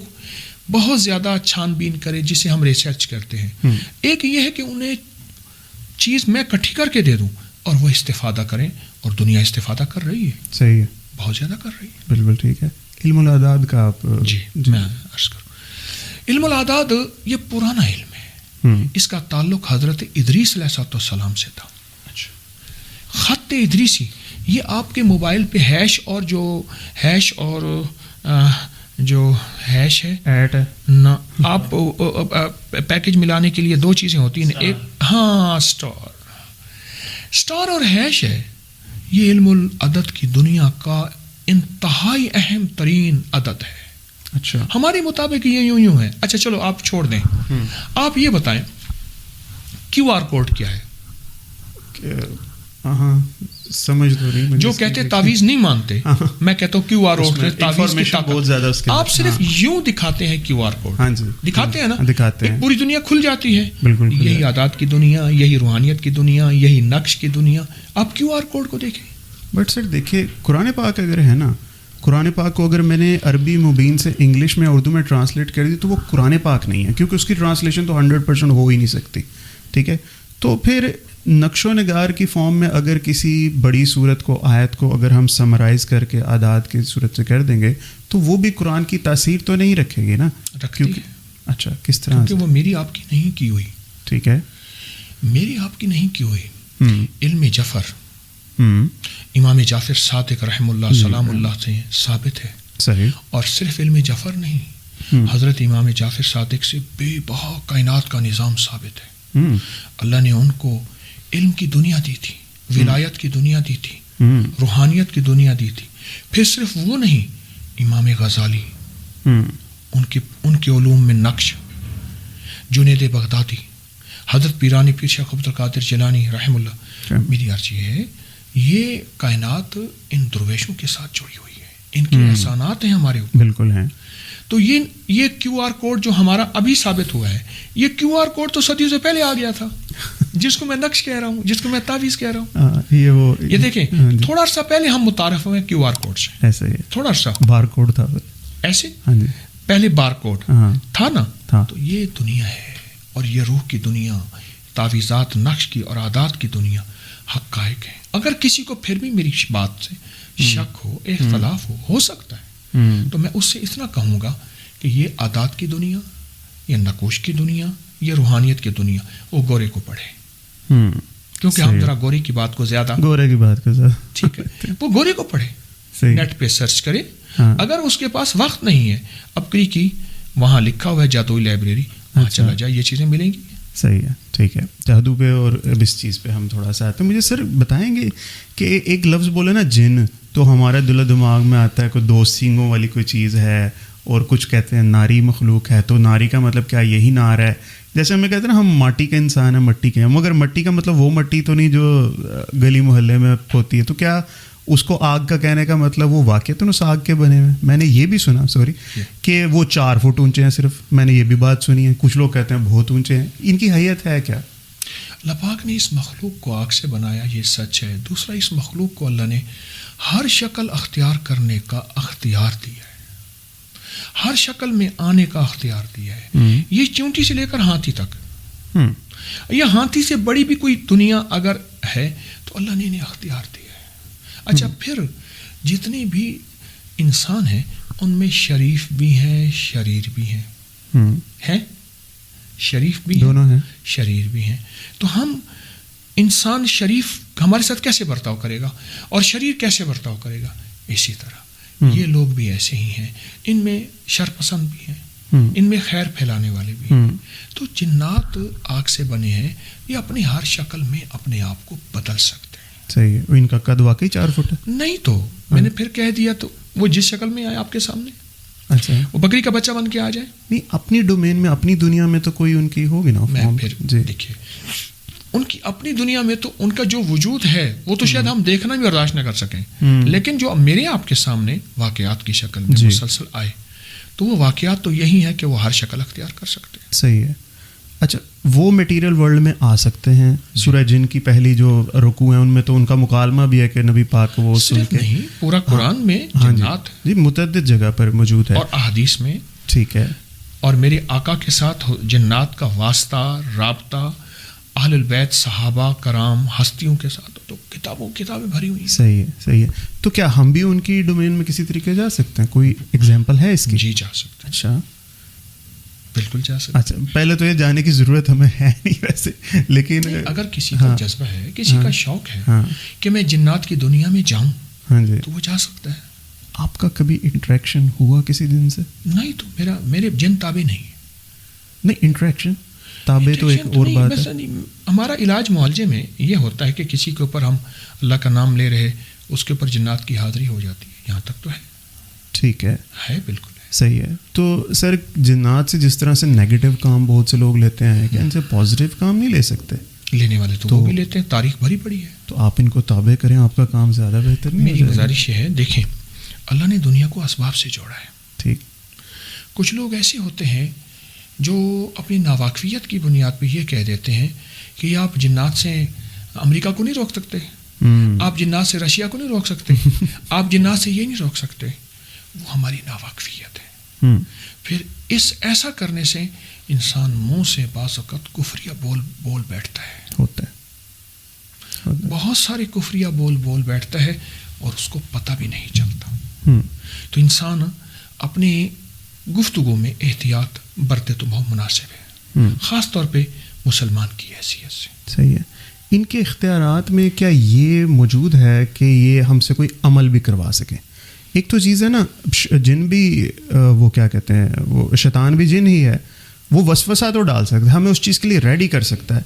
بہت زیادہ چھان بین کرے، جسے ہم ریسرچ کرتے ہیں. ایک یہ ہے کہ انہیں چیز میں اکٹھی کر کے دے دوں اور وہ استفادہ کریں، اور دنیا استفادہ کر رہی ہے. صحیح ہے. بہت زیادہ کر رہی ہے. بالکل ٹھیک ہے. علم العداد کا آپ. جی میں عرض کروں، علم العداد یہ پرانا علم ہے. اس کا تعلق حضرت ادریس علیہ السلام سے تھا. خط ادریسی، یہ آپ کے موبائل پہ ہیش اور جو ہیش ہے ایٹ ہے نا، آپ پیکج ملانے کے لیے 2 چیزیں ہوتی ہیں. ایک اسٹار اور ہیش ہے. یہ علم العدد کی دنیا کا انتہائی اہم ترین عدد ہے. اچھا. ہمارے مطابق یہ یوں ہے. اچھا چلو آپ چھوڑ دیں، آپ یہ بتائیں QR کوڈ کیا ہے؟ سمجھ تو نہیں. جو کہتے تعویذ نہیں مانتے، میں کہتا ہوں QR کوڈ. آپ صرف یوں دکھاتے ہیں QR کوڈ. ہاں جی دکھاتے ہیں نا، دکھاتے ہیں. پوری دنیا کھل جاتی ہے. بالکل. یہی عادات کی دنیا، یہی روحانیت کی دنیا، یہی نقش کی دنیا. آپ QR کوڈ کو دیکھیں. بٹ سر دیکھیے، قرآن پاک اگر ہے نا، قرآن پاک کو اگر میں نے عربی مبین سے انگلش میں اردو میں ٹرانسلیٹ کر دی تو وہ قرآن پاک نہیں ہے، کیونکہ اس کی ٹرانسلیشن تو 100% ہو ہی نہیں سکتی. ٹھیک ہے. تو پھر نقش و نگار کی فارم میں اگر کسی بڑی صورت کو آیت کو اگر ہم سمرائز کر کے اعداد کی صورت سے کر دیں گے تو وہ بھی قرآن کی تاثیر تو نہیں رکھے گی نا؟ کیونکہ اچھا کس طرح؟ کیونکہ وہ میری آپ کی نہیں کی ہوئی. ٹھیک ہے. میری آپ کی نہیں کی ہوئی. علم جعفر امام جعفر صادق رحم اللہ سلام اللہ سے ثابت ہے. صحیح. اور صرف علم جعفر نہیں، حضرت امام جعفر صادق سے بے بہا کائنات کا نظام ثابت ہے. اللہ نے ان کو علم کی دنیا دی تھی، ولایت کی دنیا دی تھی، روحانیت کی دنیا دی تھی. پھر صرف وہ نہیں، امام غزالی ان کے علوم میں نقش، جنید بغدادی، حضرت پیرانی پیر شیخ عبد القادر جیلانی رحم اللہ. میری عرض یہ ہے یہ کائنات ان درویشوں کے ساتھ جڑی ہوئی ہے، ان کے احسانات ہیں ہمارے اوپر. بالکل ہیں. تو یہ کیو آر کوڈ جو ہمارا ابھی ثابت ہوا ہے، یہ کیو آر کوڈ تو صدیوں سے پہلے آ گیا تھا، جس کو میں نقش کہہ رہا ہوں، جس کو میں تعویذ کہہ رہا ہوں. یہ دیکھیں تھوڑا عرصہ پہلے ہم متعارف ہوئے کیو آر کوڈ سے. ایسے ہی تھوڑا عرصہ بار کوڈ تھا ایسے پہلے بار کوڈ تھا نا. تو یہ دنیا ہے، اور یہ روح کی دنیا، تعویذات نقش کی اور عادات کی دنیا حقائق ہے. اگر کسی کو پھر بھی میری بات سے شک ہو، اختلاف ہو سکتا ہے، تو میں اس سے اتنا کہوں گا کہ یہ عادات کی دنیا، یہ نقوش کی دنیا، یہ روحانیت کی دنیا، وہ گورے کو پڑھے. کیونکہ ہم ذرا گورے کی بات کو زیادہ گورے کی بات کو ٹھیک ہے، وہ گورے کو پڑھے، نیٹ پہ سرچ کرے. اگر اس کے پاس وقت نہیں ہے، ابکری کی وہاں لکھا ہوا ہے جادوئی لائبریری، وہاں چلا جائے، یہ چیزیں ملیں گی. صحیح ہے. ٹھیک ہے. جادو پہ اور اب اس چیز پہ ہم تھوڑا سا آتے ہیں. مجھے سر بتائیں گے کہ ایک لفظ بولے نا جن، تو ہمارے دل و دماغ میں آتا ہے کوئی 2 سینگوں والی کوئی چیز ہے، اور کچھ کہتے ہیں ناری مخلوق ہے. تو ناری کا مطلب کیا یہی نار ہے؟ جیسے ہمیں کہتے ہیں نا ہم مٹی کے انسان ہیں، مٹی کے ہیں، مگر مٹی کا مطلب وہ مٹی تو نہیں جو گلی محلے میں ہوتی ہے. تو کیا اس کو آگ کا کہنے کا مطلب وہ واقعتاً اس آگ کے بنے ہوئے؟ میں نے یہ بھی سنا کہ وہ 4 فٹ اونچے ہیں صرف. میں نے یہ بھی بات سنی ہے. کچھ لوگ کہتے ہیں بہت اونچے ہیں. ان کی حیت ہے کیا؟ اللہ پاک نے اس مخلوق کو آگ سے بنایا، یہ سچ ہے. دوسرا، اس مخلوق کو اللہ نے ہر شکل اختیار کرنے کا اختیار دیا ہے، ہر شکل میں آنے کا اختیار دیا ہے. یہ چونٹی سے لے کر ہاتھی تک، یا ہاتھی سے بڑی بھی کوئی دنیا اگر ہے تو اللہ نے انہیں اختیار دیا ہے. اچھا، پھر جتنے بھی انسان ہیں ان میں شریف بھی ہیں، شریر بھی ہیں، شریف بھی ہیں، شریر بھی ہیں. تو ہم انسان شریف ہمارے ساتھ کیسے برتاؤ کرے گا اور شریر کیسے برتاؤ کرے گا؟ اسی طرح یہ لوگ بھی ایسے ہی ہیں. ان میں شر پسند بھی ہیں، ان میں خیر پھیلانے والے بھی ہیں. تو جنات آگ سے بنے ہیں، یہ اپنی ہر شکل میں اپنے آپ کو بدل سکتے ہیں. صحیح ہے. ان کا قد واقعی 4 فٹ ہے؟ نہیں تو میں نے پھر کہہ دیا، تو وہ جس شکل میں آئے آپ کے سامنے، اچھا وہ بکری کا بچہ بن کے آ جائے. نہیں، اپنی ڈومین میں، اپنی دنیا میں تو کوئی ان کی ہوگی نا. میں پھر دیکھیے ان کی اپنی دنیا میں تو ان کا جو وجود ہے وہ تو شاید ہم دیکھنا بھی برداشت نہ کر سکیں، لیکن جو میرے آپ کے سامنے واقعات کی شکل میں مسلسل آئے، تو وہ واقعات تو یہی ہے کہ وہ ہر شکل اختیار کر سکتے ہیں. صحیح ہے. اچھا، وہ میٹیریل ورلڈ میں آ سکتے ہیں. سورہ جن کی پہلی جو رکوع ہیں ان میں تو ان کا مکالمہ بھی ہے کہ نبی پاک وہ سن کے، نہیں پورا قرآن میں جنات جی متعدد جگہ پر موجود ہے، اور احادیث میں. ٹھیک ہے. اور میرے آقا کے ساتھ جنات کا واسطہ، رابطہ، اہل البیت، صحابہ کرام، ہستیوں کے ساتھ تو کتابیں بھری ہوئی ہیں. صحیح ہے. صحیح ہے. تو کیا ہم بھی ان کی ڈومین میں کسی طریقے جا سکتے ہیں؟ کوئی ایگزامپل ہے اس کی؟ جی جا سکتے ہیں. اچھا، بالکل جا سکتے. اچھا، پہلے تو یہ جانے کی ضرورت ہمیں ہے نہیں ویسے، لیکن اگر کسی کا جذبہ ہے، کسی کا شوق ہے کہ میں جنات کی دنیا میں جاؤں، تو وہ جا سکتا ہے. آپ کا کبھی انٹریکشن ہوا کسی دن سے؟ نہیں تو میرے جن تابع نہیں. انٹریکشن تابع تو ایک اور بات ہے. ہمارا علاج معالجے میں یہ ہوتا ہے کہ کسی کے اوپر ہم اللہ کا نام لے رہے، اس کے اوپر جنات کی حاضری ہو جاتی ہے. یہاں تک تو ہے. ٹھیک ہے. بالکل صحیح ہے. تو سر جنات سے جس طرح سے نیگیٹو کام بہت سے لوگ لیتے ہیں، کہ ان سے پازیٹیو کام نہیں لے سکتے؟ لینے والے تو وہ بھی لیتے ہیں، تاریخ بھری پڑی ہے. تو آپ ان کو تابع کریں، آپ کا کام زیادہ بہتر نہیں؟ میری گزارش یہ ہے، دیکھیں اللہ نے دنیا کو اسباب سے جوڑا ہے. ٹھیک. کچھ لوگ ایسے ہوتے ہیں جو اپنی ناواقفیت کی بنیاد پہ یہ کہہ دیتے ہیں کہ آپ جنات سے امریکہ کو نہیں روک سکتے، آپ جنات سے رشیا کو نہیں روک سکتے، آپ جنات سے یہ نہیں روک سکتے. وہ ہماری ناواقفیت ہے. پھر ایسا کرنے سے انسان منہ سے بعض اوقات کفریہ بول بیٹھتا ہے. ہوتا ہے. بہت سارے کفریہ بول بول بیٹھتا ہے اور اس کو پتہ بھی نہیں چلتا. تو انسان اپنی گفتگو میں احتیاط برتے تو بہت مناسب ہے, خاص طور پہ مسلمان کی حیثیت سے. صحیح ہے. ان کے اختیارات میں کیا یہ موجود ہے کہ یہ ہم سے کوئی عمل بھی کروا سکیں؟ ایک تو چیز ہے نا, جن بھی وہ کیا کہتے ہیں, وہ شیطان بھی جن ہی ہے, وہ وسوسہ تو ڈال سکتا ہے, ہمیں اس چیز کے لیے ریڈی کر سکتا ہے.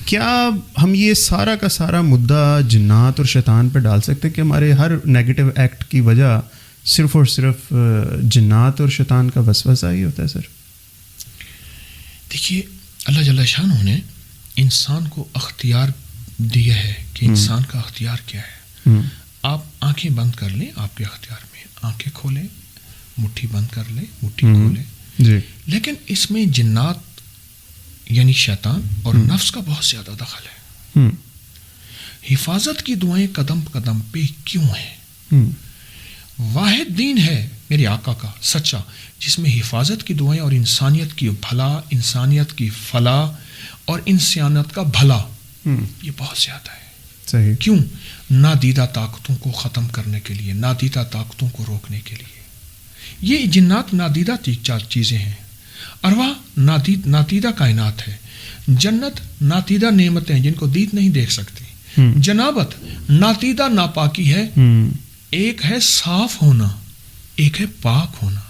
کیا ہم یہ سارا کا سارا مدعا جنات اور شیطان پہ ڈال سکتے ہیں کہ ہمارے ہر نیگیٹو ایکٹ کی وجہ صرف اور صرف جنات اور شیطان کا وسوسہ ہی ہوتا ہے؟ سر دیکھیے, اللہ جل شانہ نے انسان کو اختیار دیا ہے کہ انسان کا اختیار کیا ہے. آپ آنکھیں بند کر لیں, آپ کے اختیار میں آنکھیں کھولیں, مٹھی بند کر لیں, مٹھی کھولیں جی. لیکن اس میں جنات یعنی شیطان اور نفس کا بہت زیادہ دخل ہے. حفاظت کی دعائیں قدم قدم پہ کیوں ہیں؟ واحد دین ہے میرے آقا کا سچا جس میں حفاظت کی دعائیں اور انسانیت کی بھلا, انسانیت کی فلاح اور انسانیت کا بھلا یہ بہت زیادہ ہے. صحیح. کیوں؟ نادیدہ طاقتوں کو ختم کرنے کے لیے, نادیدہ طاقتوں کو روکنے کے لیے. یہ جنات نادیدہ چیزیں ہیں, ارواح نادیدہ کائنات ہے, جنت نادیدہ نعمتیں جن کو دید نہیں دیکھ سکتی, جنابت نادیدہ ناپاکی ہے. ایک ہے صاف ہونا, ایک ہے پاک ہونا.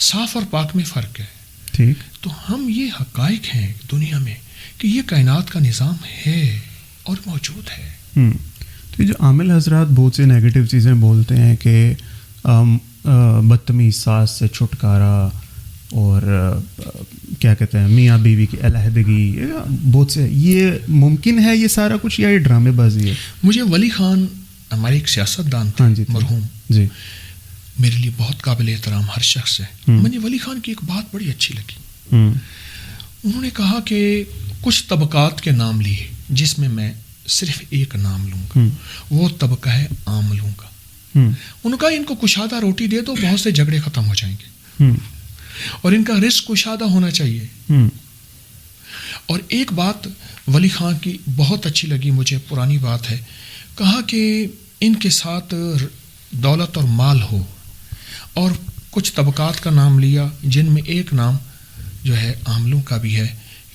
صاف اور پاک میں فرق ہے. ٹھیک. تو ہم یہ حقائق ہیں دنیا میں کہ یہ کائنات کا نظام ہے اور موجود ہے. تو یہ جو عامل حضرات بہت سے نیگیٹو چیزیں بولتے ہیں کہ بدتمیز ساس سے چھٹکارا اور کیا کہتے ہیں میاں بیوی کی علیحدگی, بہت سے, یہ ممکن ہے یہ سارا کچھ یا یہ ڈرامے بازی ہے؟ مجھے ولی خان ہمارے ایک سیاست دان تھے, مرحوم, جی, میرے لیے بہت قابل احترام ہر شخص ہے. مجھے ولی خان کی ایک بات بڑی اچھی لگی. انہوں نے کہا کہ کچھ طبقات کے نام لیے جس میں میں صرف ایک نام لوں گا, وہ طبقہ ہے عاملوں کا. انہوں نے کہا ان کو کشادہ روٹی دے دو, بہت سے جھگڑے ختم ہو جائیں گے, اور ان کا رزق کشادہ ہونا چاہیے. اور ایک بات ولی خان کی بہت اچھی لگی مجھے, پرانی بات ہے, کہا کہ ان کے ساتھ دولت اور مال ہو, اور کچھ طبقات کا نام لیا جن میں ایک نام جو ہے عاملوں کا بھی ہے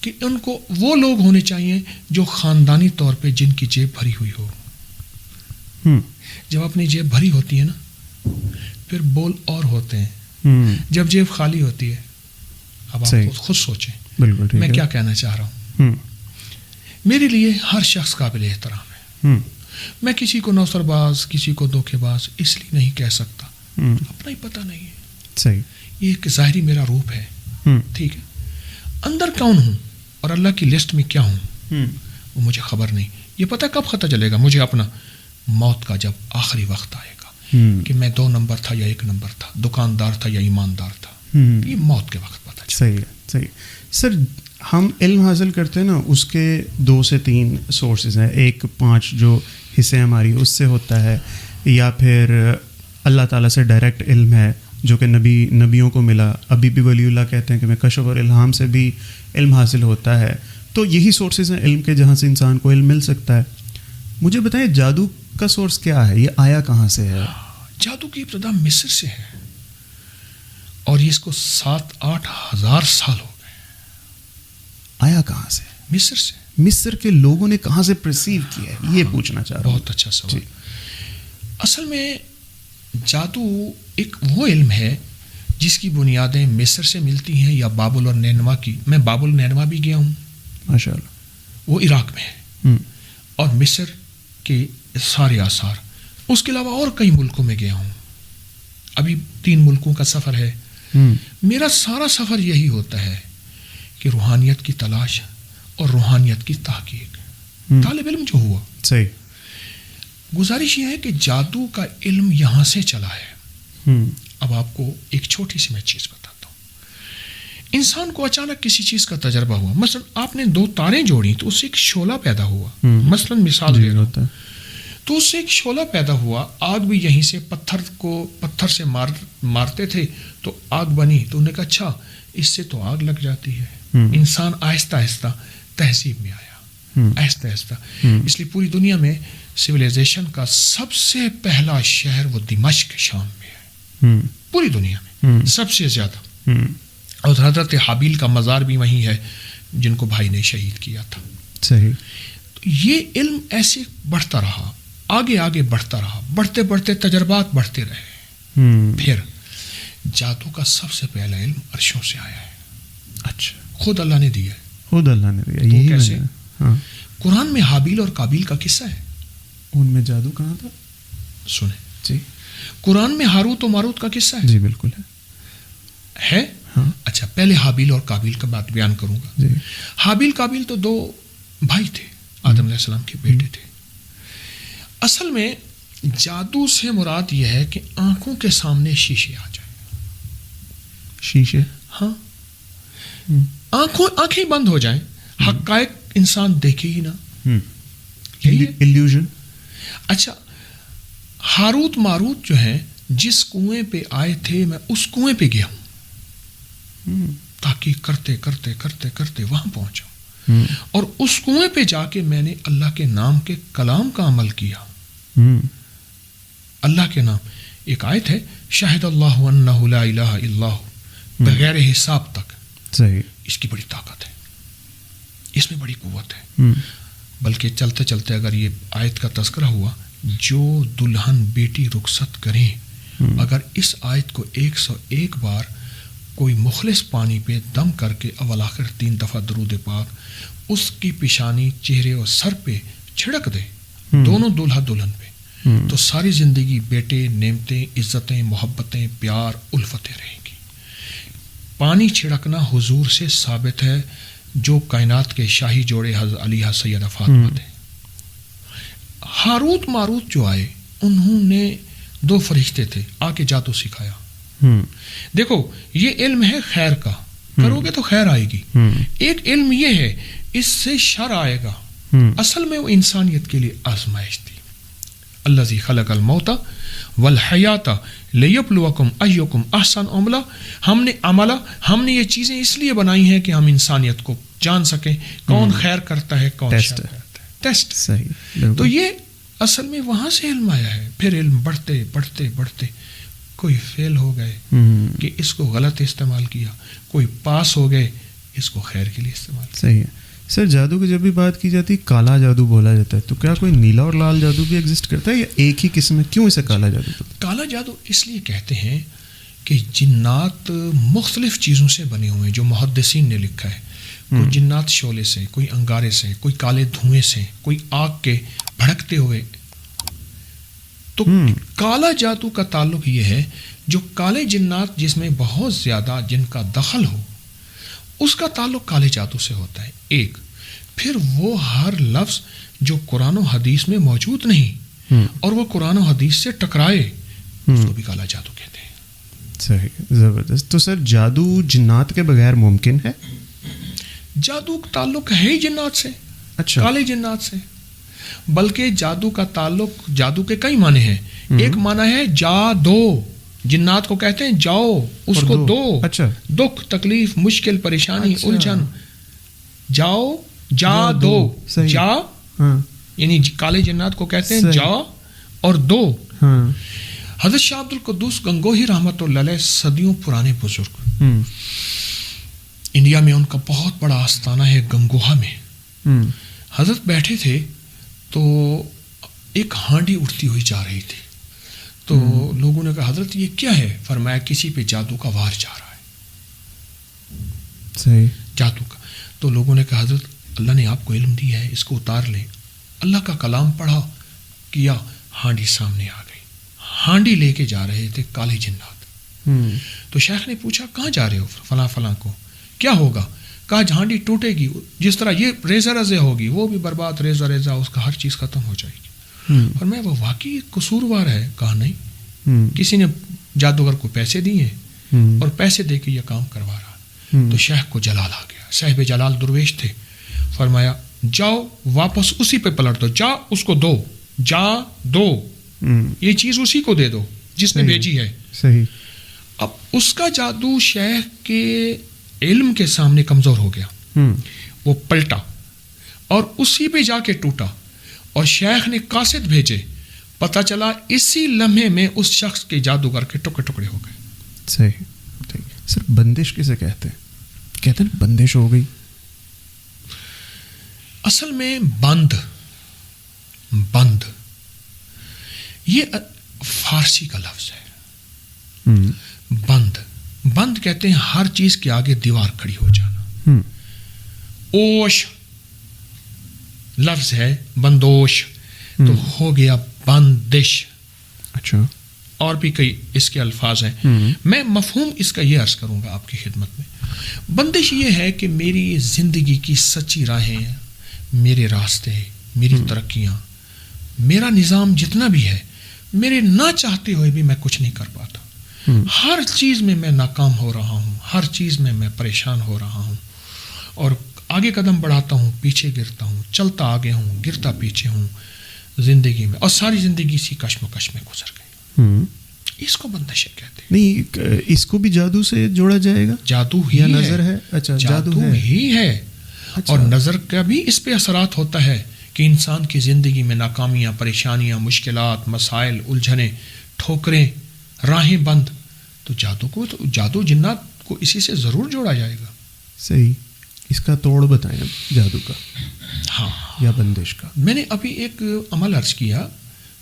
کہ ان کو وہ لوگ ہونے چاہیے جو خاندانی طور پہ جن کی جیب بھری ہوئی ہو. جب اپنی جیب بھری ہوتی ہے نا پھر بول اور ہوتے ہیں, جب جیب خالی ہوتی ہے, اب آپ خود سوچیں میں کیا کہنا چاہ رہا ہوں. میرے لیے ہر شخص قابل احترام ہے. میں کسی کو نوسر باز, کسی کو دھوکے باز اس لیے نہیں کہہ سکتا, اپنا ہی پتہ نہیں ہے. صحیح. یہ ایک ظاہری میرا روپ ہے, ٹھیک ہے, اندر کون ہوں اور اللہ کی لسٹ میں کیا ہوں وہ مجھے خبر نہیں. یہ پتہ کب پتہ چلے گا مجھے اپنا, موت کا جب آخری وقت آئے گا کہ میں 2 نمبر تھا یا 1 نمبر تھا, دکاندار تھا یا ایماندار تھا. یہ موت کے وقت پتہ چلے. صحیح ہے. صحیح. سر ہم علم حاصل کرتے ہیں نا, اس کے 2 سے 3 سورسز ہیں. ایک 5 جو حصے ہماری اس سے ہوتا ہے, یا پھر اللہ تعالیٰ سے ڈائریکٹ علم ہے جو کہ نبیوں کو ملا. ابھی بھی ولی اللہ کہتے ہیں کہ میں کشف اور الہام سے بھی علم حاصل ہوتا ہے. تو یہی سورسز ہیں علم کے جہاں سے انسان کو علم مل سکتا ہے. مجھے بتائیں جادو کا سورس کیا ہے, یہ آیا کہاں سے ہے؟ جادو کی ابتدا مصر سے ہے, اور یہ اس کو 7-8 ہزار سال ہو گئے. آیا کہاں سے؟ مصر سے. مصر کے لوگوں نے کہاں سے پرسیو کیا ہے, یہ پوچھنا چاہ رہا ہوں. بہت اچھا سوال. اصل میں جادو ایک وہ علم ہے جس کی بنیادیں مصر سے ملتی ہیں یا بابل اور نینوا کی. میں بابل نینوا بھی گیا ہوں ماشاء اللہ, وہ عراق میں ہے, اور مصر کے سارے آثار. اس کے علاوہ اور کئی ملکوں میں گیا ہوں, ابھی 3 ملکوں کا سفر ہے. میرا سارا سفر یہی ہوتا ہے کہ روحانیت کی تلاش اور روحانیت کی تحقیق. طالب علم جو ہوا, صحیح, گزارش یہ ہے کہ جادو کا علم یہاں سے چلا ہے. اب آپ کو ایک چھوٹی سی میں چیز بتاتا ہوں. انسان کو اچانک کسی چیز کا تجربہ ہوا, مثلا آپ نے 2 تاریں جوڑی تو اس سے ایک شعلہ پیدا ہوا, مثلا مثال دے رہا ہوں, تو اس سے ایک شعلہ پیدا ہوا. آگ بھی یہیں سے پتھر سے مارتے تھے تو آگ بنی, تو انہوں نے کہا اچھا اس سے تو آگ لگ جاتی ہے. انسان آہستہ آہستہ تہذیب میں آیا, آہستہ آہستہ. اس لیے پوری دنیا میں سویلائزیشن کا سب سے پہلا شہر وہ دمشق شام میں ہے، پوری دنیا میں سب سے زیادہ. اور حضرت حابیل کا مزار بھی وہیں ہے جن کو بھائی نے شہید کیا تھا. صحیح. تو یہ علم ایسے بڑھتا رہا، آگے آگے بڑھتا رہا، بڑھتے بڑھتے تجربات بڑھتے رہے. پھر جادو کا سب سے پہلا علم عرشوں سے آیا ہے. اچھا. خود اللہ نے دیا ہے. خود اللہ نے دیا. تو کیسے؟ ہاں. قرآن میں حابیل اور قابیل کا قصہ ہے. ان میں جادو کہاں تھا؟ سنیں جی. قرآن میں ہاروت و ماروت کا قصہ ہے. جی بالکل ہے. ہاں. اچھا پہلے حابیل اور قابیل کا بات بیان کروں گا. جی. حابیل قابیل تو دو بھائی تھے، آدم علیہ السلام کے بیٹے تھے. اصل میں جادو سے مراد یہ ہے کہ آنکھوں کے سامنے شیشے آ جائیں. شیشے؟ ہاں. آنکھیں بند ہو جائیں، حقائق انسان دیکھے ہی نہ. یہی ہے ایلیوژن. اچھا ہاروت ماروت جو ہیں جس کنویں پہ آئے تھے میں اس کنویں پہ گیا ہوں، تاکہ کرتے کرتے کرتے کرتے وہاں پہنچا. اور اس کنویں پہ جا کے میں نے اللہ کے نام کے کلام کا عمل کیا. اللہ کے نام ایک آیت ہے، شاہد اللہ انہ لا الہ الا ہو، بغیر حساب تک. صحیح. اس کی بڑی طاقت ہے، اس میں بڑی قوت ہے. بلکہ چلتے چلتے اگر یہ آیت کا تذکرہ ہوا، جو دلہن بیٹی رخصت کریں اگر اس آیت کو 101 بار کوئی مخلص پانی پہ دم کر کے اول آخر 3 دفعہ درود پاک اس کی پیشانی، چہرے اور سر پہ چھڑک دے، دونوں دلہا دلہن پہ، تو ساری زندگی بیٹے، نعمتیں، عزتیں، محبتیں، پیار، الفتیں رہیں گی. پانی چھڑکنا حضور سے ثابت ہے جو کائنات کے شاہی جوڑے حضرت علی سیدہ فاطمہ تھے. ہاروت ماروت جو آئے انہوں نے 2 فرشتے تھے، آ کے جادو سکھایا. دیکھو یہ علم ہے خیر کا، کرو گے تو خیر آئے گی. ایک علم یہ ہے اس سے شر آئے گا. اصل میں وہ انسانیت کے لیے آزمائش تھی. الذی خلق الموت والحیات لیبلوکم ایکم احسن عملا. ہم نے یہ چیزیں اس لیے بنائی ہیں کہ ہم انسانیت کو جان سکیں کون خیر کرتا ہے کون شر کرتا ہے. ٹیسٹ. صحیح. تو یہ اصل میں وہاں سے علم آیا ہے. پھر علم بڑھتے بڑھتے بڑھتے کوئی فیل ہو گئے کہ اس کو غلط استعمال کیا، کوئی پاس ہو گئے اس کو خیر کے لیے استعمال کیا. صحیح ہے. سر جادو کی جب بھی بات کی جاتی ہے کالا جادو بولا جاتا ہے، تو کیا کوئی نیلا اور لال جادو بھی ایگزسٹ کرتا ہے یا ایک ہی قسم ہے؟ کیوں اسے کالا جادو کہتے ہیں؟ کالا جادو اس لیے کہتے ہیں کہ جنات مختلف چیزوں سے بنے ہوئے ہیں، جو محدثین نے لکھا ہے. کوئی جنات شعلے سے، کوئی انگارے سے، کوئی کالے دھوئیں سے، کوئی آگ کے بھڑکتے ہوئے. تو کالا جادو کا تعلق یہ ہے جو کالے جنات جس میں بہت زیادہ جن کا دخل ہو اس کا تعلق کالے جادو سے ہوتا ہے. ایک پھر وہ ہر لفظ جو قرآن و حدیث میں موجود نہیں اور وہ قرآن و حدیث سے ٹکرائے اس کو بھی کالا جادو کہتے ہیں. صحیح. زبردست. تو سر جادو جنات کے بغیر ممکن ہے؟ جادو کا تعلق ہے ہی جنات سے. اچھا. کالے جنات سے. بلکہ جادو کا تعلق، جادو کے کئی معنی ہیں. ایک معنی ہے جا دو، جنات کو کہتے ہیں جاؤ، اس کو دو. اچھا. دکھ، تکلیف، مشکل، پریشانی، الجھن، جاؤ، جا دو. جا یعنی کالے جنات کو کہتے ہیں جا اور دو. حضرت شاہ عبد القدوس گنگوہی رحمۃ اللہ علیہ صدیوں پرانے بزرگ، انڈیا میں ان کا بہت بڑا آستانہ ہے گنگوہا میں. حضرت بیٹھے تھے تو ایک ہانڈی اٹھتی ہوئی جا رہی تھی. تو لوگوں نے کہا حضرت یہ کیا ہے؟ فرمایا کسی پہ جادو کا وار جا رہا ہے. صحیح. جادو کا. تو لوگوں نے کہا حضرت اللہ نے آپ کو علم دیا ہے، اس کو اتار لیں. اللہ کا کلام پڑھا، کیا، ہانڈی سامنے آ گئی. ہانڈی لے کے جا رہے تھے کالے جنات. تو شیخ نے پوچھا کہاں جا رہے ہو؟ فلاں فلاں کو. کیا ہوگا؟ کہا ہانڈی ٹوٹے گی، جس طرح یہ ریزہ رزے ہوگی وہ بھی برباد، ریزہ ریزہ اس کا ہر چیز ختم ہو جائے گی. اور میں وہ واقعی قصوروار ہے؟ کہا نہیں، کسی نے جادوگر کو پیسے دیے اور پیسے دے کے یہ کام کروا رہا. تو شیخ کو جلال آ گیا. صاحب جلال درویش تھے. فرمایا جاؤ واپس اسی پہ پلٹ دو، جا اس کو دو، جا دو، یہ چیز اسی کو دے دو جس نے بھیجی ہے. صحیح. اب اس کا جادو شیخ کے علم کے سامنے کمزور ہو گیا. وہ پلٹا. اور اسی پہ جا کے ٹوٹا اور شیخ نے قاصد بھیجے، پتہ چلا اسی لمحے میں اس شخص کے جادوگر کے ٹکڑے ٹکڑے ہو گئے. صحیح. سر بندش کسے کہتے ہیں؟ کہتے ہیں بندش ہو گئی. اصل میں بند یہ فارسی کا لفظ ہے. بند کہتے ہیں ہر چیز کے آگے دیوار کھڑی ہو جانا. اوش لفظ ہے، بندوش، تو ہو گیا بندش. اچھا. اور بھی کئی اس کے الفاظ ہیں. میں مفہوم اس کا یہ عرض کروں گا آپ کی خدمت میں. بندش یہ ہے کہ میری زندگی کی سچی راہیں، میرے راستے، میری ترقیاں، میرا نظام جتنا بھی ہے، میرے نہ چاہتے ہوئے بھی میں کچھ نہیں کر پاتا. ہر چیز میں ناکام ہو رہا ہوں، ہر چیز میں پریشان ہو رہا ہوں، اور آگے قدم بڑھاتا ہوں، پیچھے گرتا ہوں، چلتا آگے ہوں، گرتا پیچھے ہوں زندگی میں، اور ساری زندگی اسی کشمکش میں گزر گئی. اس کو بندش کہتے ہیں. نہیں، اس کو بھی جادو سے جوڑا جائے گا؟ جادو ہی یا نظر ہے؟ اچھا، جادو ہی ہے. اور نظر کا بھی اس پہ اثرات ہوتا ہے کہ انسان کی زندگی میں ناکامیاں، پریشانیاں، مشکلات، مسائل، الجھنیں، ٹھوکریں، راہیں بند، تو جادو جنات کو اسی سے ضرور جوڑا جائے گا. صحیح. اس کا توڑ بتائیں جادو کا. ہاں، یا بندش کا. میں نے ابھی ایک عمل عرض کیا،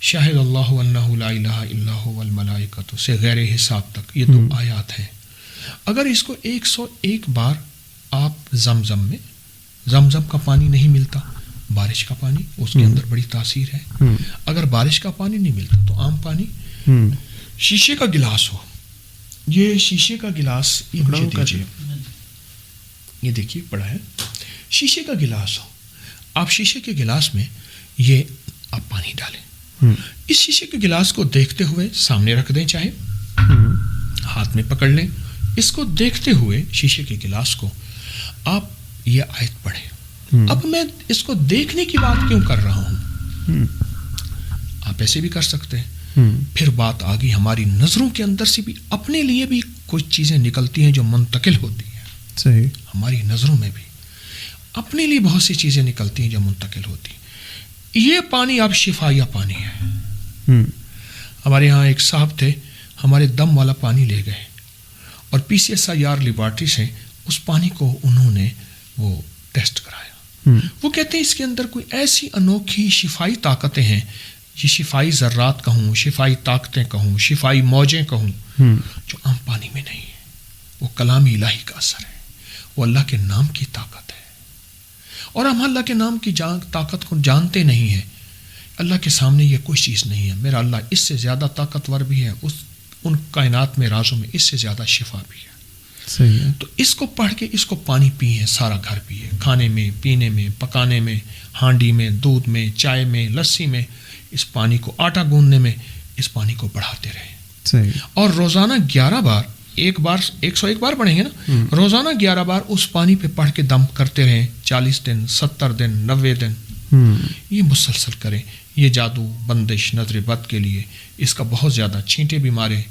شاہد اللہ انہ لا الہ الا هو والملائکۃ سے غیر حساب تک، یہ 2 آیات ہیں. اگر اس کو 101 بار آپ زمزم کا پانی نہیں ملتا، بارش کا پانی، اس کے اندر بڑی تاثیر ہے. اگر بارش کا پانی نہیں ملتا تو عام پانی، شیشے کا گلاس ہو، یہ شیشے کا گلاس یہ دیکھیے پڑا ہے، شیشے کا گلاس ہو، آپ شیشے کے گلاس میں یہ آپ پانی ڈالیں، اس شیشے کے گلاس کو دیکھتے ہوئے سامنے رکھ دیں، چاہے ہاتھ میں پکڑ لیں، اس کو دیکھتے ہوئے شیشے کے گلاس کو آپ یہ آیت پڑھیں. اب میں اس کو دیکھنے کی بات کیوں کر رہا ہوں؟ آپ ایسے بھی کر سکتے ہیں. پھر بات آ گئی ہماری نظروں کے اندر سے بھی اپنے لیے بھی کچھ چیزیں نکلتی ہیں جو منتقل ہوتی ہیں. صحیح. ہماری نظروں میں بھی اپنے لیے بہت سی چیزیں نکلتی ہیں جو منتقل ہوتی ہیں. یہ پانی اب شفایہ پانی ہے. ہمارے ہاں ایک صاحب تھے، ہمارے دم والا پانی لے گئے اور PCSIR لیبارٹری سے اس پانی کو انہوں نے وہ ٹیسٹ کرایا. وہ کہتے ہیں اس کے اندر کوئی ایسی انوکھی شفائی طاقتیں ہیں، یہ شفائی ذرات کہوں، شفائی طاقتیں کہوں، شفائی موجیں کہوں، جو عام پانی میں نہیں ہے. وہ کلام الہی کا اثر ہے، وہ اللہ کے نام کی طاقت ہے. اور ہم اللہ کے نام کی طاقت کو جانتے نہیں ہیں. اللہ کے سامنے یہ کوئی چیز نہیں ہے. میرا اللہ اس سے زیادہ طاقتور بھی ہے، ان کائنات میں رازوں میں اس سے زیادہ شفا بھی ہے. صحیح ہے. تو اس کو پڑھ کے اس کو پانی پیے، سارا گھر پیے، کھانے میں، پینے میں، پکانے میں، ہانڈی میں، دودھ میں، چائے میں، لسی میں، اس پانی کو آٹا گوندنے میں اس پانی کو بڑھاتے رہیں. صحیح. اور روزانہ 11 بار، ایک بار 101 بار پڑھیں گے نا، روزانہ 11 بار اس پانی پہ پڑھ کے دم کرتے رہیں. 40 دن، 70 دن، 90 دن یہ مسلسل کریں. یہ جادو، بندش، نظر بد کے لیے اس کا بہت زیادہ چھینٹے بھی ماریں،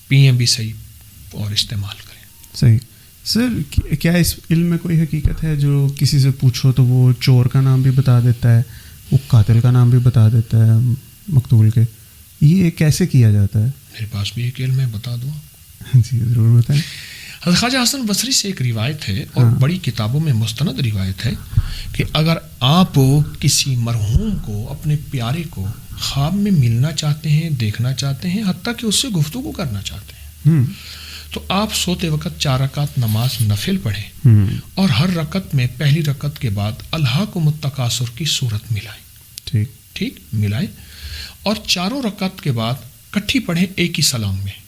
پئیں بھی صحیح اور استعمال کریں. صحیح. سر کیا اس علم میں کوئی حقیقت ہے جو کسی سے پوچھو تو وہ چور کا نام بھی بتا دیتا ہے، وہ قاتل کا نام بھی بتا دیتا ہے مقتول کے؟ یہ کیسے کیا جاتا ہے؟ میرے پاس بھی ایک علم ہے، بتا دوں. جی ضرور بتائیں. حضرت خواجہ حسن بصری سے ایک روایت ہے اور بڑی کتابوں میں مستند روایت ہے کہ اگر آپ کسی مرحوم کو، اپنے پیارے کو خواب میں ملنا چاہتے ہیں، دیکھنا چاہتے ہیں، حتیٰ کہ اس سے گفتگو کرنا چاہتے ہیں، تو آپ سوتے وقت 4 رکعت نماز نفل پڑھیں اور ہر رکعت میں پہلی رکعت کے بعد الہاکم التکاثر کی صورت ملائیں. ٹھیک ملائیں، اور 4 رکعت کے بعد کٹھی پڑھیں ایک ہی سلام میں.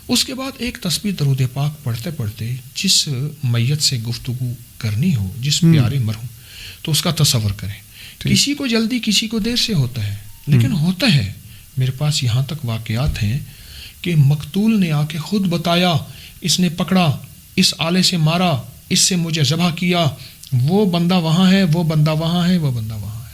اس کے بعد ایک تسبیح درود پاک پڑھتے پڑھتے جس میت سے گفتگو کرنی ہو، جس پیارے مرحوم، تو اس کا تصور کریں. کسی کو جلدی، کسی کو دیر سے ہوتا ہے، لیکن ہوتا ہے. میرے پاس یہاں تک واقعات ہیں کہ مقتول نے آ کے خود بتایا، اس نے پکڑا، اس آلے سے مارا، اس سے مجھے ذبح کیا، وہ بندہ وہاں ہے، وہ بندہ وہاں ہے، وہ بندہ وہاں ہے.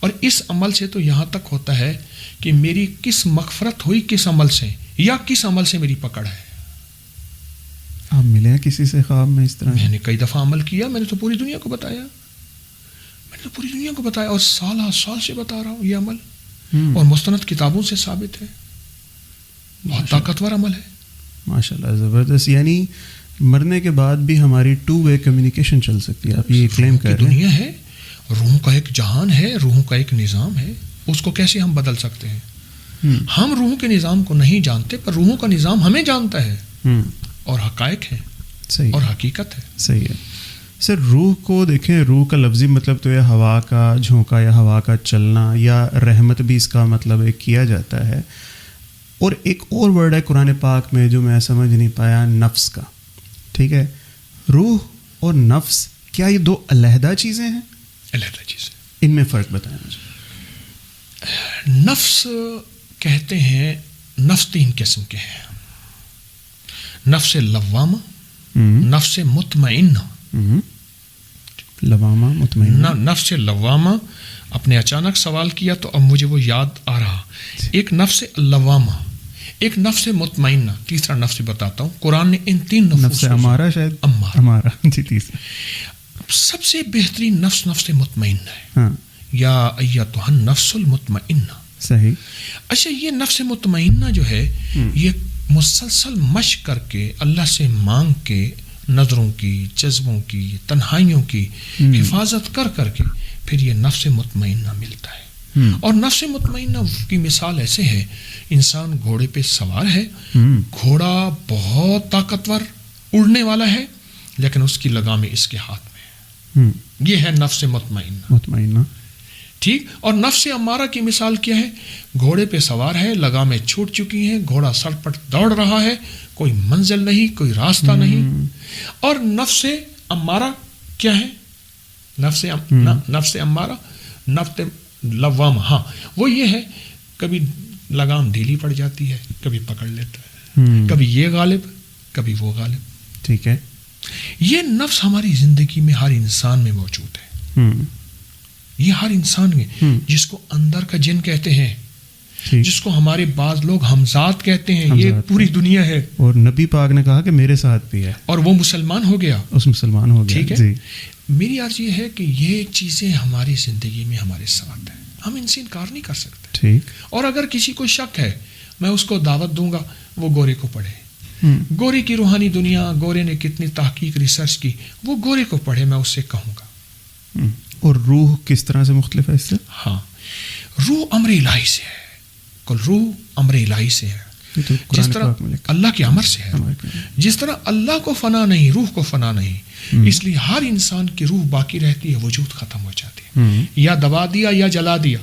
اور اس عمل سے تو یہاں تک ہوتا ہے کہ میری کس مغفرت ہوئی کس عمل سے، یا کس عمل سے میری پکڑ ہے. آپ ملے ہیں کسی سے خواب میں اس طرح؟ میں نے کئی دفعہ عمل کیا، میں نے تو پوری دنیا کو بتایا. نے پوری دنیا کو بتایا اور سال سے بتا رہا ہوں یہ عمل، اور مستند کتابوں سے ثابت ہے، بہت طاقتور عمل ہے. ماشاءاللہ زبردست. یعنی مرنے کے بعد بھی ہماری 2 وے کمیونیکیشن چل سکتی ہے. آپ یہ کلیم کر رہے ہیں. دنیا ہے، روحوں کا ایک جہان ہے، روحوں کا ایک نظام ہے، اس کو کیسے ہم بدل سکتے ہیں؟ ہم روحوں کے نظام کو نہیں جانتے، پر روحوں کا نظام ہمیں جانتا ہے، اور حقائق ہے اور حقیقت ہے. صحیح ہے سر. روح کو دیکھیں، روح کا لفظی مطلب تو یہ ہوا کا جھونکا یا ہوا کا چلنا، یا رحمت بھی اس کا مطلب ایک کیا جاتا ہے. اور ایک اور ورڈ ہے قرآن پاک میں جو میں سمجھ نہیں پایا، نفس کا. ٹھیک ہے، روح اور نفس کیا یہ 2 علیحدہ چیزیں ہیں؟ علیحدہ چیزیں. ان میں فرق بتائیں مجھے. نفس کہتے ہیں، نفس 3 قسم کے ہیں: نفس لوامہ، نفس مطمئنہ. لوامہ مطمئنہ. نفس لوامہ آپ نے اچانک سوال کیا تو اب مجھے وہ یاد آ رہا. ایک نفس لوامہ، ایک نفس مطمئنہ، تیسرا نفس بتاتا ہوں. قرآن نے ان 3 نفس امارہ، شاید امارہ جی تیسرا. سب سے بہترین نفس مطمئنہ ہے. یا ایتھا النفس المطمئنہ. صحیح. اچھا، یہ نفس مطمئنہ جو ہے، یہ مسلسل مشق کر کے، اللہ سے مانگ کے، نظروں کی، جذبوں کی، تنہائیوں کی حفاظت کر کے پھر یہ نفس مطمئنہ ملتا ہے. اور نفس مطمئنہ کی مثال ایسے ہے، انسان گھوڑے پہ سوار ہے، گھوڑا بہت طاقتور اڑنے والا ہے، لیکن اس کی لگامیں اس کے ہاتھ میں ہے. یہ ہے نفس مطمئنہ. ٹھیک. اور نفس امارہ کی مثال کیا ہے؟ گھوڑے پہ سوار ہے، لگامیں چھوٹ چکی ہیں، گھوڑا سرپٹ دوڑ رہا ہے، کوئی منزل نہیں، کوئی راستہ نہیں. اور نفس امارہ کیا ہے؟ نفس امارہ، نفس لوامہ، ہاں وہ یہ ہے، کبھی لگام ڈھیلی پڑ جاتی ہے، کبھی پکڑ لیتا ہے، کبھی یہ غالب، کبھی وہ غالب. ٹھیک ہے. یہ نفس ہماری زندگی میں ہر انسان میں موجود ہے. یہ ہر انسان میں، جس کو اندر کا جن کہتے ہیں، جس کو ہمارے بعض لوگ ہمزاد کہتے ہیں، یہ پوری دنیا ہے. اور نبی پاک نے کہا کہ میرے ساتھ بھی ہے، اور وہ مسلمان ہو گیا، اس مسلمان ہو گیا. ٹھیک ہے. میری عرض یہ ہے کہ یہ چیزیں ہماری زندگی میں ہمارے ساتھ ہیں، ہم ان سے انکار نہیں کر سکتے. ٹھیک. اور اگر کسی کو شک ہے، میں اس کو دعوت دوں گا وہ گورے کو پڑھے. گورے کی روحانی دنیا، گورے نے کتنی تحقیق ریسرچ کی، وہ گورے کو پڑھے، میں اس سے کہوں گا. اور روح کس طرح سے مختلف ہے اس سے؟ ہاں، روح امر الہی سے ہے. کل روح امر الہی سے ہے، جس طرح اللہ کے امر سے ہے. جس طرح اللہ کو فنا نہیں، روح کو فنا نہیں، اس لیے ہر انسان کی روح باقی رہتی ہے، وجود ختم ہو جاتی ہے. یا دبا دیا یا جلا دیا،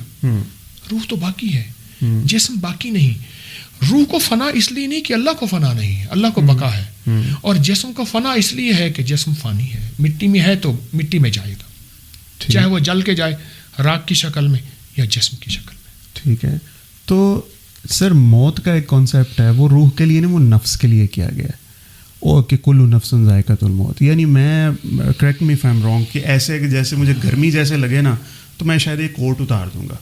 روح تو باقی ہے، جسم باقی نہیں. روح کو فنا اس لیے نہیں کہ اللہ کو فنا نہیں ہے، اللہ کو بقا ہے. اور جسم کو فنا اس لیے ہے کہ جسم فانی ہے، مٹی میں ہے تو مٹی میں جائے گا، چاہے وہ جل کے جائے راک کی شکل میں یا جسم کی شکل میں. ٹھیک ہے. تو سر موت کا ایک کانسیپٹ ہے، وہ روح کے لیے نہیں، وہ نفس کے لیے کیا گیا ہے، اور کہ کل نفس ذائقۃ الموت. یعنی میں correct me if I am wrong, کہ ایسے کہ جیسے مجھے گرمی جیسے لگے نا تو میں شاید ایک کوٹ اتار دوں گا.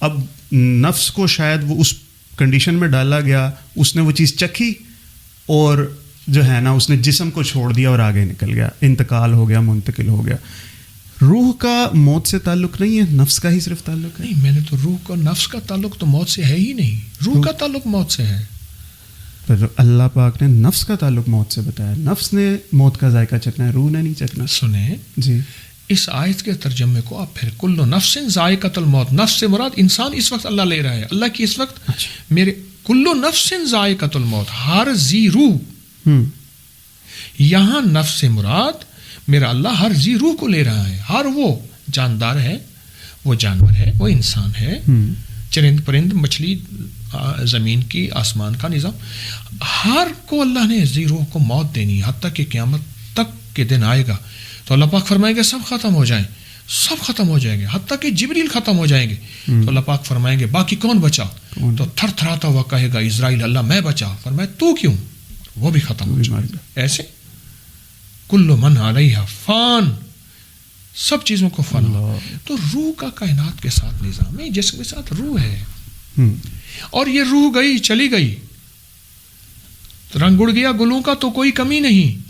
اب نفس کو شاید وہ اس کنڈیشن میں ڈالا گیا، اس نے وہ چیز چکھی اور جو ہے نا اس نے جسم کو چھوڑ دیا اور آگے نکل گیا، انتقال ہو گیا، منتقل ہو گیا. روح کا موت سے تعلق نہیں ہے، نفس کا ہی صرف تعلق ہے. نہیں، میں نے تو روح کا، نفس کا تعلق تو موت سے ہے ہی نہیں، روح کا تعلق موت سے ہے. اللہ پاک نے نفس کا تعلق موت سے بتایا، نفس نے موت کا ذائقہ چکھنا ہے، روح نے نہیں چکھنا. سنیں جی، اس آیت کے ترجمے کو آپ پھر کل نفس ذائقۃ الموت، نفس سے مراد انسان اس وقت اللہ لے رہا ہے، اللہ کی اس وقت میرے کل نفس ذائقۃ الموت، ہر ذی روح. یہاں نفس سے مراد میرا اللہ ہر ذی روح کو لے رہا ہے. ہر وہ جاندار ہے، وہ جانور ہے، وہ انسان ہے، چرند پرند، مچھلی، زمین کی، آسمان کا نظام، ہر کو اللہ نے ذی روح کو موت دینی، حتیٰ کہ قیامت تک کے دن آئے گا تو اللہ پاک فرمائیں گے سب ختم ہو جائیں، سب ختم ہو جائیں گے، حتیٰ کہ جبریل ختم ہو جائیں گے. تو اللہ پاک فرمائیں گے باقی کون بچا؟ تو تھر تھراتا ہوا کہے گا اسرائیل اللہ میں بچا. فرمایا تو کیوں؟ وہ بھی ختم ہو جائے گا. ایسے کل من علیہا فان، سب چیزوں کو فنا. تو روح کا کائنات کے ساتھ نظام ہے، جسم کے ساتھ روح ہے، اور یہ روح گئی چلی گئی، رنگ اڑ گیا گلوں کا تو کوئی کمی نہیں،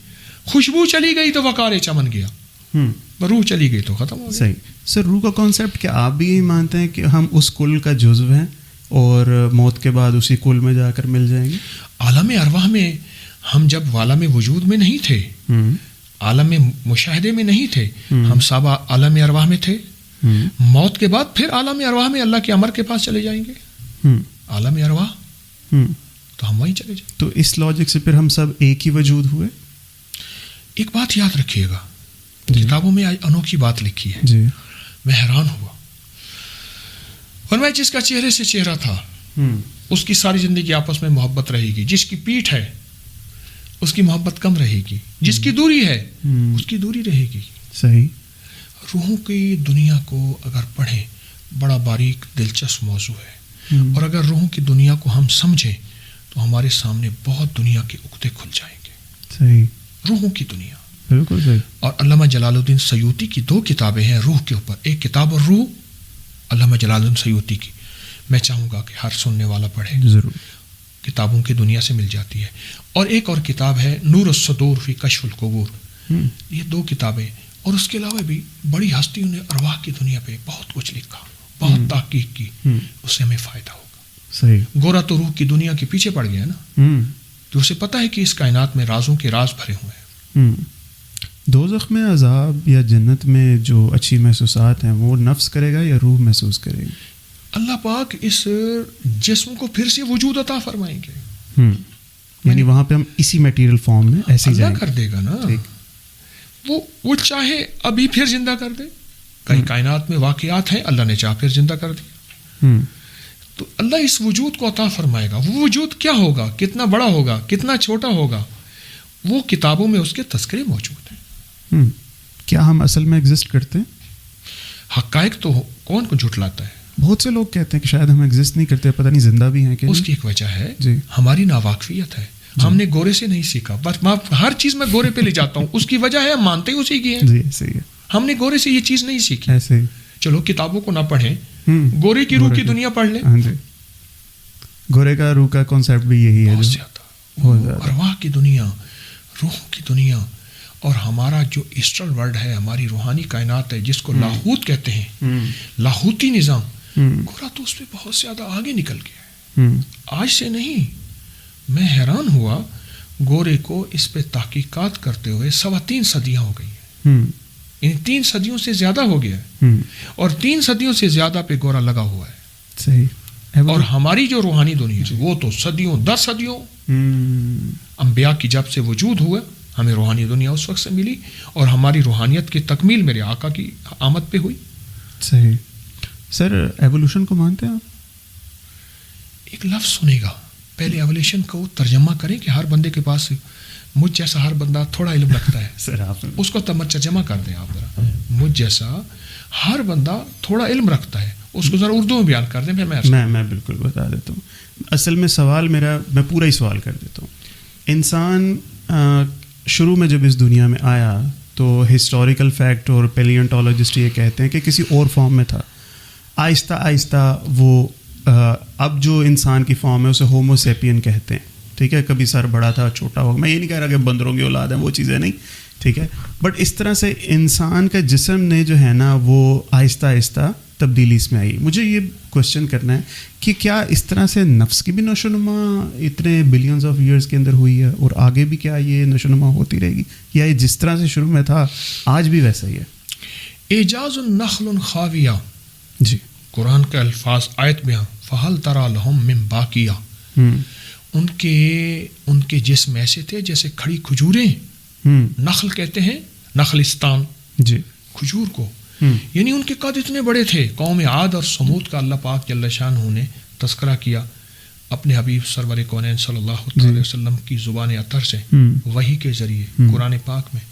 خوشبو چلی گئی تو وقار چمن گیا. روح چلی گئی تو ختم ہو گیا. صحیح. سر روح کا کانسیپٹ کیا آپ بھی یہی مانتے ہیں کہ ہم اس کل کا جزو ہیں اور موت کے بعد اسی کل میں جا کر مل جائیں گے؟ عالم ارواح میں ہم جب عالم وجود میں نہیں تھے, عالم مشاہدے میں نہیں تھے, ہم سب عالم ارواح میں تھے. موت کے بعد پھر عالم ارواح میں اللہ کے امر کے پاس چلے جائیں گے. عالم ارواح تو ہم وہیں چلے جائیں. تو اس لاجک سے پھر ہم سب ایک ہی وجود ہوئے. ایک بات یاد رکھیے گا, کتابوں میں انوکھی بات لکھی ہے, جی میں حیران ہوا. اور میں جس کا چہرے سے چہرہ تھا اس کی ساری زندگی آپس میں محبت رہے گی, جس کی پیٹھ ہے اس کی محبت کم رہے گی, جس کی دوری ہے اس کی دوری رہے گی. صحیح. روحوں کی دنیا کو اگر پڑھیں بڑا باریک دلچسپ موضوع ہے, اور اگر روحوں کی دنیا کو ہم سمجھیں تو ہمارے سامنے بہت دنیا کے عقدے کھل جائیں گے. صحیح. روحوں کی دنیا بالکل صحیح. اور علامہ جلال الدین سیوطی کی 2 کتابیں ہیں روح کے اوپر. ایک کتاب الروح علامہ جلال الدین سیوطی کی, میں چاہوں گا کہ ہر سننے والا پڑھے, ضرور, کتابوں کی دنیا سے مل جاتی ہے. اور ایک اور کتاب ہے نور الصدور فی کشف القبور. یہ 2 کتابیں, اور اس کے علاوہ بھی بڑی ہستیوں نے ارواح کی دنیا پہ بہت کچھ لکھا, بہت تحقیق کی, اس سے ہمیں فائدہ ہوگا. صحیح. گورا تو روح کی دنیا کے پیچھے پڑ گیا نا, کہ اسے پتہ ہے کہ اس کائنات میں رازوں کے راز بھرے ہوئے ہیں. دوزخ میں عذاب یا جنت میں جو اچھی محسوسات ہیں وہ نفس کرے گا یا روح محسوس کرے گی؟ اللہ پاک اس جسم کو پھر سے وجود عطا فرمائیں گے. یعنی وہاں پہ ہم اسی میٹیریل فارم میں ایسے ہی جائیں اللہ کر دے گا نا. وہ چاہے ابھی پھر زندہ کر دے. کئی کائنات میں واقعات ہیں اللہ نے چاہ پھر زندہ کر دیا, تو اللہ اس وجود کو عطا فرمائے گا. وہ وجود کیا ہوگا, کتنا بڑا ہوگا, کتنا چھوٹا ہوگا, وہ کتابوں میں اس کے تذکرے موجود ہیں. کیا ہم اصل میں ایگزسٹ کرتے ہیں؟ حقائق تو کون کو جھٹلاتا ہے. بہت سے لوگ کہتے ہیں کہ شاید ہم ایگزسٹ نہیں کرتے, پتہ نہیں زندہ بھی ہیں کہ اس کی ایک وجہ ہے جی ہماری ناواقفیت ہے. ہم نے گورے سے نہیں سیکھا, بس میں ہر چیز میں گورے پہ لے جاتا ہوں. اس کی وجہ ہے ہم مانتے ہی اسی کی ہیں. جی صحیح ہے. ہم نے گورے سے یہ چیز نہیں سیکھی. ایسے چلو کتابوں کو نہ پڑھیں, گورے کی روح کی دنیا پڑھ لیں. ہاں جی, گورے کا روح کا کانسیپٹ بھی یہی ہے. بہت زیادہ ارواح کی دنیا, روح کی دنیا, اور ہمارا جو ایسٹرل ورلڈ ہے, ہماری روحانی کائنات ہے جس کو لاہوت کہتے ہیں, لاہوتی نظام, گورا تو اس پہ بہت زیادہ آگے نکل گیا ہے. آج سے نہیں, میں حیران ہوا گورے کو اس پہ تحقیقات کرتے ہوئے 3.25 صدیاں ہو گئی ہیں. یعنی 3 صدیوں سے زیادہ ہو گیا ہے, اور 3 صدیوں سے زیادہ پہ گورا لگا ہوا ہے. صحیح. اور ہماری جو روحانی دنیا ہے وہ تو صدیوں 10 صدیوں انبیاء کی جب سے وجود ہوا, ہمیں روحانی دنیا اس وقت سے ملی, اور ہماری روحانیت کی تکمیل میرے آقا کی آمد پہ ہوئی. صحیح. سر ایوولوشن کو مانتے ہیں آپ؟ ایک لفظ سنے گا, پہلے ایوولوشن کو ترجمہ کریں کہ ہر بندے کے پاس, مجھ جیسا ہر بندہ تھوڑا علم رکھتا ہے. سر آپ اس کو ترجمہ کر دیں آپ ذرا. مجھ جیسا ہر بندہ تھوڑا علم رکھتا ہے, اس کو ذرا اردو میں بیان کر دیں. پھر میں بالکل بتا دیتا ہوں. اصل میں سوال میرا, میں پورا ہی سوال کر دیتا ہوں. انسان شروع میں جب اس دنیا میں آیا تو ہسٹوریکل فیکٹ اور پیلیونٹولوجسٹ یہ کہتے ہیں کہ کسی اور فارم میں تھا. آہستہ آہستہ وہ اب جو انسان کی فارم ہے اسے ہومو سیپین کہتے ہیں. ٹھیک ہے, کبھی سر بڑا تھا چھوٹا ہوگا, میں یہ نہیں کہہ رہا کہ بندروں کی اولاد ہیں, وہ چیزیں نہیں, ٹھیک ہے, بٹ اس طرح سے انسان کا جسم نے جو ہے نا وہ آہستہ آہستہ تبدیلی اس میں آئی. مجھے یہ کوشچن کرنا ہے کہ کیا اس طرح سے نفس کی بھی نشو نما اتنے بلینز آف ایئرس کے اندر ہوئی ہے, اور آگے بھی کیا یہ نشو نما ہوتی رہے گی, یا یہ جس طرح سے شروع میں تھا آج بھی ویسا ہی ہے؟ اعجاز النخل خاویہ, جی قرآن کے الفاظ آیت میں, فہل تری لہم من باقیہ. ان کے جسم ایسے تھے جیسے کھڑی کھجوریں. نخل کہتے ہیں نخلستان, جی کھجور کو, یعنی ان کے قد اتنے بڑے تھے. قوم عاد اور سمود کا اللہ پاک جل شانہ نے تذکرہ کیا اپنے حبیب سرور کونین صلی اللہ علیہ وسلم کی زبان اطہر سے, وحی کے ذریعے قرآن پاک میں.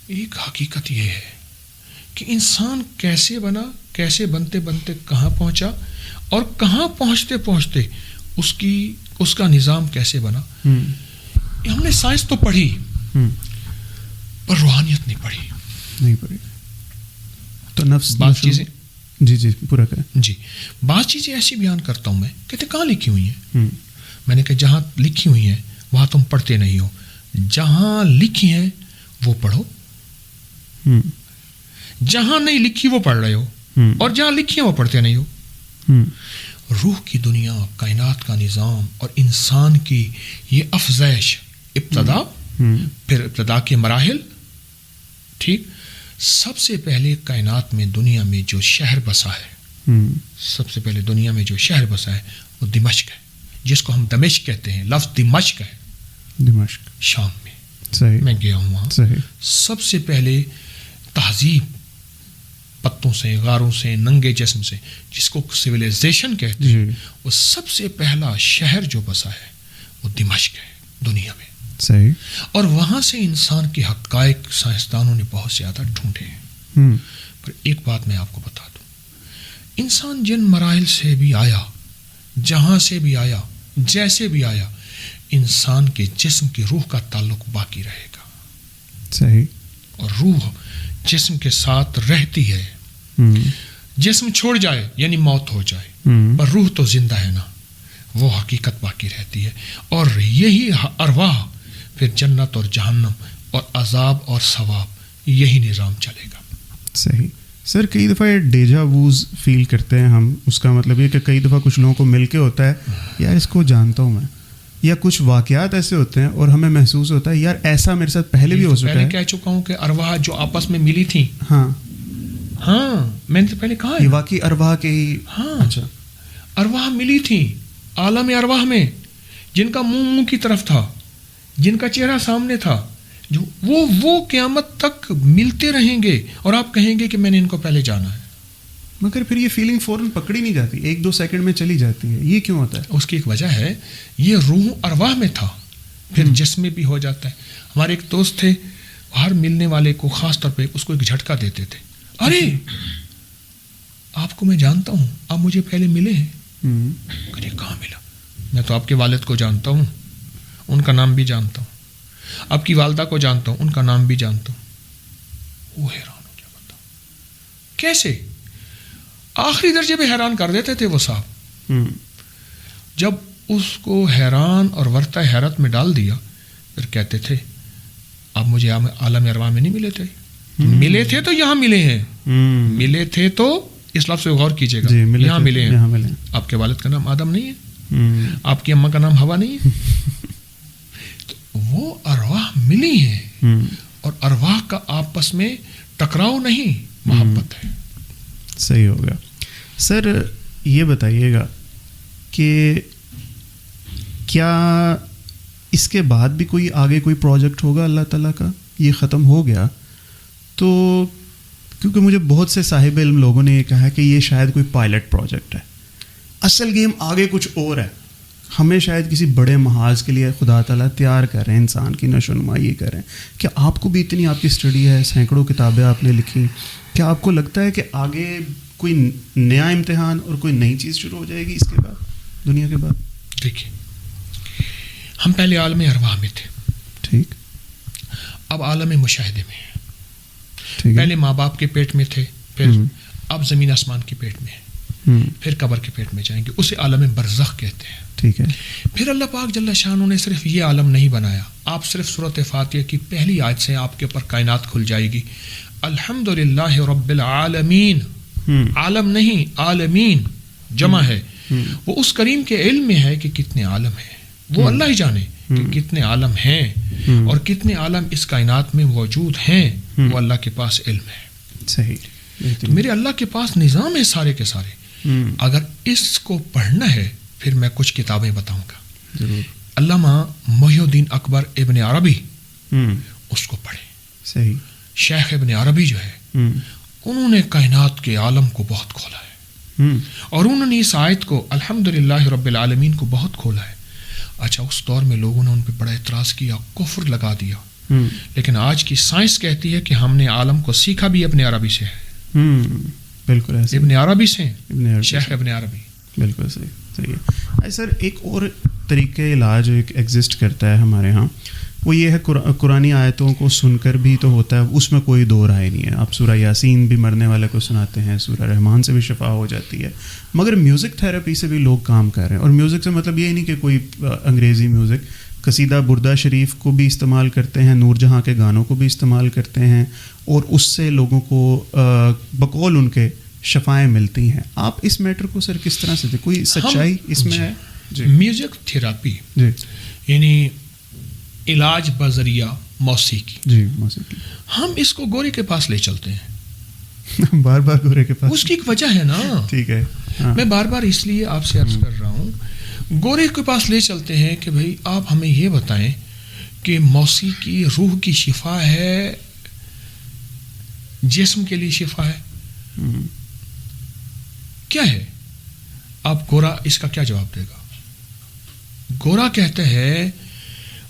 ایک حقیقت یہ ہے کہ انسان کیسے بنا, کیسے بنتے بنتے کہاں پہنچا, اور کہاں پہنچتے پہنچتے اس کا نظام کیسے بنا. ہم نے سائنس تو پڑھی پر روحانیت نہیں پڑھی. تو نفس بعض چیزیں, جی پورا کریں. جی, بعض چیزیں ایسی بیان کرتا ہوں میں, کہتے کہاں لکھی ہوئی ہیں. میں نے کہا جہاں لکھی ہوئی ہیں وہاں تم پڑھتے نہیں ہو, جہاں لکھی ہیں وہ پڑھو. جہاں نہیں لکھی وہ پڑھ رہے ہو اور جہاں لکھی ہے وہ پڑھتے نہیں ہو. روح کی دنیا، کائنات کا نظام اور انسان کی یہ افزائش، ابتدا، پھر ابتدا کے مراحل، ٹھیک. سب سے پہلے کائنات میں، دنیا میں جو شہر بسا ہے، سب سے پہلے دنیا میں جو شہر بسا ہے وہ دمشق ہے، جس کو ہم دمشق کہتے ہیں. لفظ دمشق ہے، دمشق شام میں. صحیح. میں گیا ہوں وہاں. صحیح. سب سے پہلے تہذیب، پتوں سے، غاروں سے، ننگے جسم سے، جس کو سویلائزیشن کہتے ہیں، وہ سب سے پہلا شہر جو بسا ہے وہ دمشق ہے دنیا میں. صحیح. اور وہاں سے انسان کے حقائق سائنسدانوں نے بہت زیادہ ڈھونڈے ہیں. پر ایک بات میں آپ کو بتا دوں، انسان جن مراحل سے بھی آیا، جہاں سے بھی آیا، جیسے بھی آیا، انسان کے جسم کی روح کا تعلق باقی رہے گا. صحیح. اور روح جسم کے ساتھ رہتی ہے. جسم چھوڑ جائے یعنی موت ہو جائے، پر روح تو زندہ ہے نا، وہ حقیقت باقی رہتی ہے. اور یہی ارواح پھر جنت اور جہنم اور عذاب اور ثواب، یہی نظام چلے گا. صحیح. سر کئی دفعہ ڈیجا ووز فیل کرتے ہیں ہم، اس کا مطلب یہ کہ کئی دفعہ کچھ لوگوں کو مل کے ہوتا ہے یار اس کو جانتا ہوں میں، یا کچھ واقعات ایسے ہوتے ہیں اور ہمیں محسوس ہوتا ہے یار ایسا میرے ساتھ پہلے بھی ہو سکتا ہے. پہلے کہہ چکا ہوں کہ ارواح جو آپس میں ملی تھیں. ہاں میں نے پہلے کہا یہ واقعی ارواح کے ہی. ہاں اچھا، ارواح ملی تھیں عالم ارواح میں، جن کا منہ کی طرف تھا، جن کا چہرہ سامنے تھا، جو وہ قیامت تک ملتے رہیں گے اور آپ کہیں گے کہ میں نے ان کو پہلے جانا ہے. مگر پھر یہ فیلنگ فوراً پکڑی نہیں جاتی، 1-2 سیکنڈ میں چلی جاتی ہے. یہ کیوں ہوتا ہے؟ اس کی ایک وجہ ہے، یہ روح ارواح میں تھا، پھر جسم میں بھی ہو جاتا ہے. ہمارے ایک دوست تھے، ہر ملنے والے کو خاص طور پہ اس کو ایک جھٹکا دیتے تھے. ارے آپ کو میں جانتا ہوں، آپ مجھے پہلے ملے ہیں. کہ کہاں ملا؟ میں تو آپ کے والد کو جانتا ہوں، ان کا نام بھی جانتا ہوں، آپ کی والدہ کو جانتا ہوں، ان کا نام بھی جانتا ہوں. وہ حیران ہو گیا. بتا کیسے؟ آخری درجے پہ حیران کر دیتے تھے وہ صاحب. جب اس کو حیران اور ورطہ حیرت میں ڈال دیا، پھر کہتے تھے آپ مجھے عالم ارواح میں نہیں ملے تھے. ملے تھے تو یہاں ملے ہیں، ملے تھے تو اس لفظ سے غور کیجیے گا، یہاں ملے ہیں. آپ کے والد کا نام آدم نہیں ہے، آپ کی اماں کا نام ہوا نہیں ہے. تو وہ ارواح ملی ہیں، اور ارواح کا آپس میں ٹکراؤ نہیں، محبت ہے. صحیح ہو گیا. سر یہ بتائیے گا کہ کیا اس کے بعد بھی کوئی آگے کوئی پروجیکٹ ہوگا اللہ تعالیٰ کا؟ یہ ختم ہو گیا تو، کیونکہ مجھے بہت سے صاحب علم لوگوں نے یہ کہا کہ یہ شاید کوئی پائلٹ پروجیکٹ ہے، اصل گیم آگے کچھ اور ہے. ہمیں شاید کسی بڑے محاذ کے لیے خدا تعالیٰ تیار کر رہے ہیں، انسان کی نشو نمائی کر رہے ہیں. کیا آپ کو بھی اتنی آپ کی اسٹڈی ہے، سینکڑوں کتابیں آپ نے لکھی، کیا آپ کو لگتا ہے کہ آگے کوئی نیا امتحان اور کوئی نئی چیز شروع ہو جائے گی اس کے بعد، دنیا کے بعد؟ دیکھیے، ہم پہلے عالم ارواح میں تھے، ٹھیک، اب عالم مشاہدے میں ہیں. پہلے ماں باپ کے پیٹ میں تھے، پھر اب زمین آسمان کے پیٹ میں ہیں، پھر قبر کے پیٹ میں جائیں گے، اسے عالم برزخ کہتے ہیں. ٹھیک ہے. پھر اللہ پاک جل شانہ نے صرف یہ عالم نہیں بنایا، آپ صرف سورۃ فاتحہ کی پہلی آیت سے آپ کے اوپر کائنات کھل جائے گی. الحمدللہ رب العالمین، عالم نہیں عالمین جمع ہے. وہ اس کریم کے علم میں ہے کہ کتنے عالم ہیں، وہ اللہ ہی جانے کہ کتنے عالم ہیں اور کتنے عالم اس کائنات میں موجود ہیں، وہ اللہ کے پاس علم ہے. صحیح. میرے اللہ کے پاس نظام ہے سارے کے سارے. اگر اس کو پڑھنا ہے پھر میں کچھ کتابیں بتاؤں گا. علامہ محی الدین اکبر ابن عربی، اس کو پڑھیں. صحیح. شیخ ابن عربی جو ہے، انہوں نے کائنات کے عالم کو بہت کھولا ہے، اور انہوں نے اس آیت کو الحمدللہ رب العالمین کو بہت کھولا ہے. اچھا، اس دور میں لوگوں نے ان پہ بڑا اعتراض کیا، کفر لگا دیا، لیکن آج کی سائنس کہتی ہے کہ ہم نے عالم کو سیکھا بھی ابن عربی سے ہے. بالکل ایسے ابن عربی سے، شیخ ابن عربی. بالکل صحیح. صحیح ہے. سر ایک اور طریقہ علاج ایک ایگزسٹ کرتا ہے ہمارے ہاں، وہ یہ ہے قرآنی آیتوں کو سن کر بھی تو ہوتا ہے، اس میں کوئی دو رائے نہیں ہے. آپ سورہ یاسین بھی مرنے والے کو سناتے ہیں، سورہ رحمان سے بھی شفا ہو جاتی ہے. مگر میوزک تھراپی سے بھی لوگ کام کر رہے ہیں، اور میوزک سے مطلب یہ نہیں کہ کوئی انگریزی میوزک، قصیدہ بردہ شریف کو بھی استعمال کرتے ہیں, نور جہاں کے گانوں کو بھی استعمال کرتے ہیں, اور اس سے لوگوں کو بقول ان کے شفائیں ملتی ہیں. آپ اس میٹر کو سر کس طرح سے کوئی سچائی اس میں ہے؟ میوزک تھراپی جی, یعنی علاج بذریعہ موسیقی. جی موسیقی. ہم اس کو گورے کے پاس لے چلتے ہیں بار بار گورے کے پاس. اس کی ایک وجہ ہے نا. ٹھیک ہے, میں بار بار اس لیے آپ سے عرض کر رہا ہوں, گورے کے پاس لے چلتے ہیں کہ بھائی آپ ہمیں یہ بتائیں کہ موسیقی روح کی شفا ہے, جسم کے لیے شفا ہے, کیا ہے؟ آپ گورا اس کا کیا جواب دے گا؟ گورا کہتے ہیں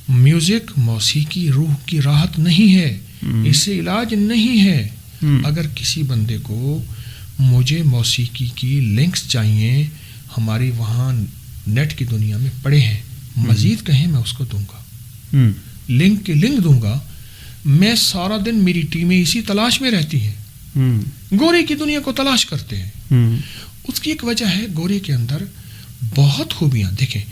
میوزک موسیقی روح کی راحت نہیں ہے, اس سے علاج نہیں ہے. اگر کسی بندے کو مجھے موسیقی کی لنکس چاہیے, ہماری وہاں نیٹ کی دنیا میں پڑے ہیں, مزید کہیں میں اس کو دوں گا, لنک کی لنک دوں گا. میں سارا دن میری ٹیمیں اسی تلاش میں رہتی ہیں, گورے کی دنیا کو تلاش کرتے ہیں. اس کی ایک وجہ ہے گورے کے اندر بہت خوبیاں. دیکھیں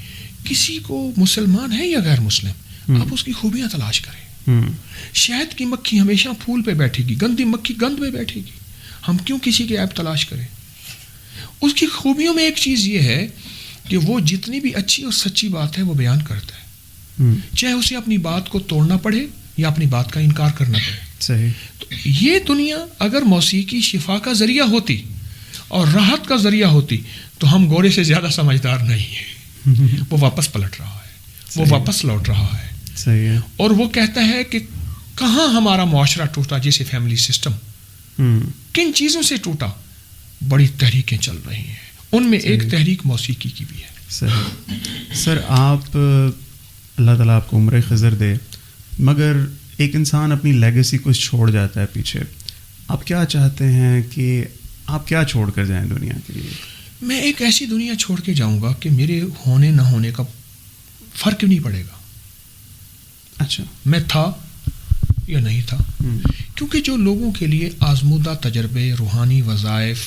کسی کو مسلمان ہے یا غیر مسلم, آپ اس کی خوبیاں تلاش کریں. شہد کی مکھی ہمیشہ پھول پہ بیٹھے گی, گندی مکھی گند پہ بیٹھے گی. ہم کیوں کسی کے عیب تلاش کریں؟ اس کی خوبیوں میں ایک چیز یہ ہے کہ وہ جتنی بھی اچھی اور سچی بات ہے وہ بیان کرتا ہے, چاہے اسے اپنی بات کو توڑنا پڑے یا اپنی بات کا انکار کرنا پڑے. صحیح. تو یہ دنیا اگر موسیقی شفا کا ذریعہ ہوتی اور راحت کا ذریعہ ہوتی تو ہم گورے سے زیادہ سمجھدار نہیں ہیں. وہ واپس پلٹ رہا ہے, وہ واپس لوٹ رہا ہے. صحیح ہے. اور وہ کہتا ہے کہ کہاں ہمارا معاشرہ ٹوٹا, جیسے فیملی سسٹم کن چیزوں سے ٹوٹا. بڑی تحریکیں چل رہی ہیں, ان میں ایک تحریک موسیقی کی بھی ہے. صحیح. سر آپ, اللہ تعالیٰ آپ کو عمر خضر دے, مگر ایک انسان اپنی لیگیسی کچھ چھوڑ جاتا ہے پیچھے, آپ کیا چاہتے ہیں کہ آپ کیا چھوڑ کر جائیں دنیا کے لیے؟ میں ایک ایسی دنیا چھوڑ کے جاؤں گا کہ میرے ہونے نہ ہونے کا فرق نہیں پڑے گا. اچھا, میں تھا یا نہیں تھا, کیونکہ جو لوگوں کے لیے آزمودہ تجربے, روحانی وظائف,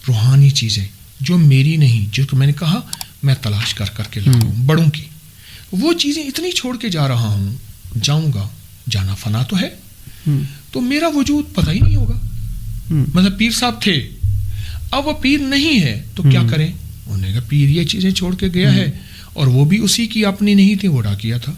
روحانی چیزیں جو میری نہیں, جو کہ میں نے کہا میں تلاش کر کر کے لاؤں بڑوں کی, وہ چیزیں اتنی چھوڑ کے جا رہا ہوں. جاؤں گا, جانا فنا تو ہے, تو میرا وجود پتہ ہی نہیں ہوگا. مطلب پیر صاحب تھے, اب وہ پیر نہیں ہے تو کیا کریں؟ انہوں نے کہا پیر یہ چیزیں چھوڑ کے گیا ہے, اور وہ بھی اسی کی اپنی نہیں تھی, وہ اڑا کیا تھا.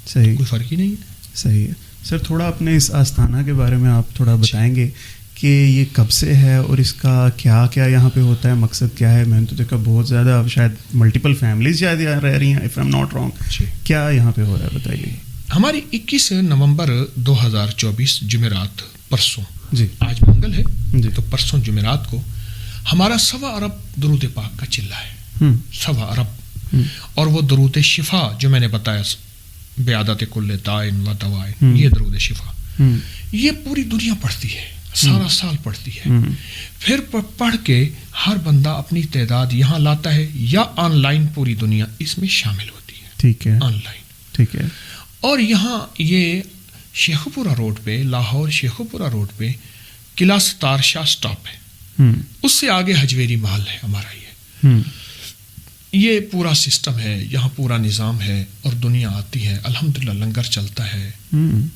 صحیح, کوئی فرق ہی نہیں ہے. صحیح ہے. سر تھوڑا اپنے اس آستانہ کے بارے میں آپ تھوڑا بتائیں گے کہ یہ کب سے ہے اور اس کا کیا کیا یہاں پہ ہوتا ہے, مقصد کیا ہے؟ میں نے تو دیکھا بہت زیادہ شاید ملٹیپل فیملیز شاید یہاں رہ رہی ہیں, if I am not wrong. کیا یہاں پہ ہو رہا ہے بتائیے. ہماری 21 نومبر 2024 جمعرات, پرسوں, جی آج منگل ہے, تو پرسوں جمعرات کو ہمارا 1.25 ارب درود پاک کا چلہ ہے. 1.25 ارب. اور وہ درود شفا جو میں نے بتایا, بعادت کل دائن و دوائن, یہ درود شفا یہ پوری دنیا پڑھتی ہے, سارا سال پڑھتی ہے. پھر پڑھ کے ہر بندہ اپنی تعداد یہاں لاتا ہے, یا آن لائن پوری دنیا اس میں شامل ہوتی ہے. ٹھیک ہے, آن لائن. ٹھیک ہے. اور یہاں یہ شیخو پورہ روڈ پہ, لاہور شیخو پورہ روڈ پہ قلعہ ستار شاہ سٹاپ ہے, اس سے آگے حجویری محل ہے ہمارا. یہ پورا سسٹم ہے, یہاں پورا نظام ہے, اور دنیا آتی ہے. الحمدللہ لنگر چلتا ہے,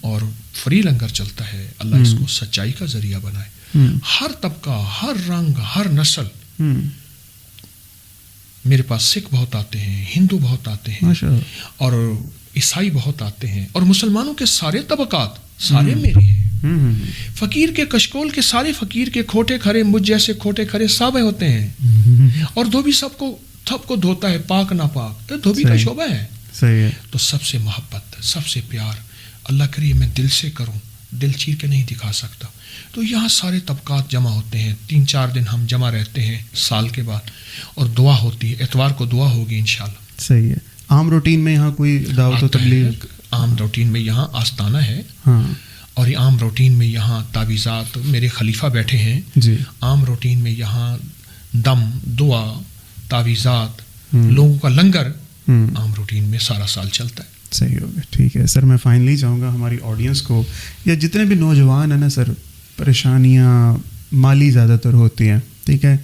اور فری لنگر چلتا ہے. اللہ اس کو سچائی کا ذریعہ بنائے. ہر طبقہ, ہر رنگ, ہر نسل. میرے پاس سکھ بہت آتے ہیں, ہندو بہت آتے ہیں, اور عیسائی بہت آتے ہیں, اور مسلمانوں کے سارے طبقات سارے میرے ہیں. فقیر کے کشکول کے سارے فقیر کے کھوٹے کھرے, مجھ جیسے کھوٹے کھرے سابے ہوتے ہیں, اور دھوبی سب کو دھوتا ہے, پاک نہ پاک, تو دھوبی کا شعبہ ہے. صحیح ہے. تو سب سے محبت, سب سے پیار, اللہ کریے میں دل سے کروں, دل چیر کے نہیں دکھا سکتا. تو یہاں سارے طبقات جمع ہوتے ہیں. 3-4 دن ہم جمع رہتے ہیں سال کے بعد, اور دعا ہوتی ہے. اتوار کو دعا ہوگی انشاءاللہ. صحیح ہے. عام روٹین میں یہاں کوئی دعوت و تبلیغ؟ عام روٹین میں یہاں آستانہ ہے, اور یہ عام روٹین میں یہاں تعویذات, میرے خلیفہ بیٹھے ہیں. جی. عام روٹین میں یہاں دم, دعا, تعویذات, لوگوں کا لنگر عام روٹین میں سارا سال چلتا ہے. صحیح ہو گیا. ٹھیک ہے سر, میں فائنلی چاہوں گا ہماری آڈینس کو, یا جتنے بھی نوجوان ہیں نا سر, پریشانیاں مالی زیادہ تر ہوتی ہیں, ٹھیک ہے,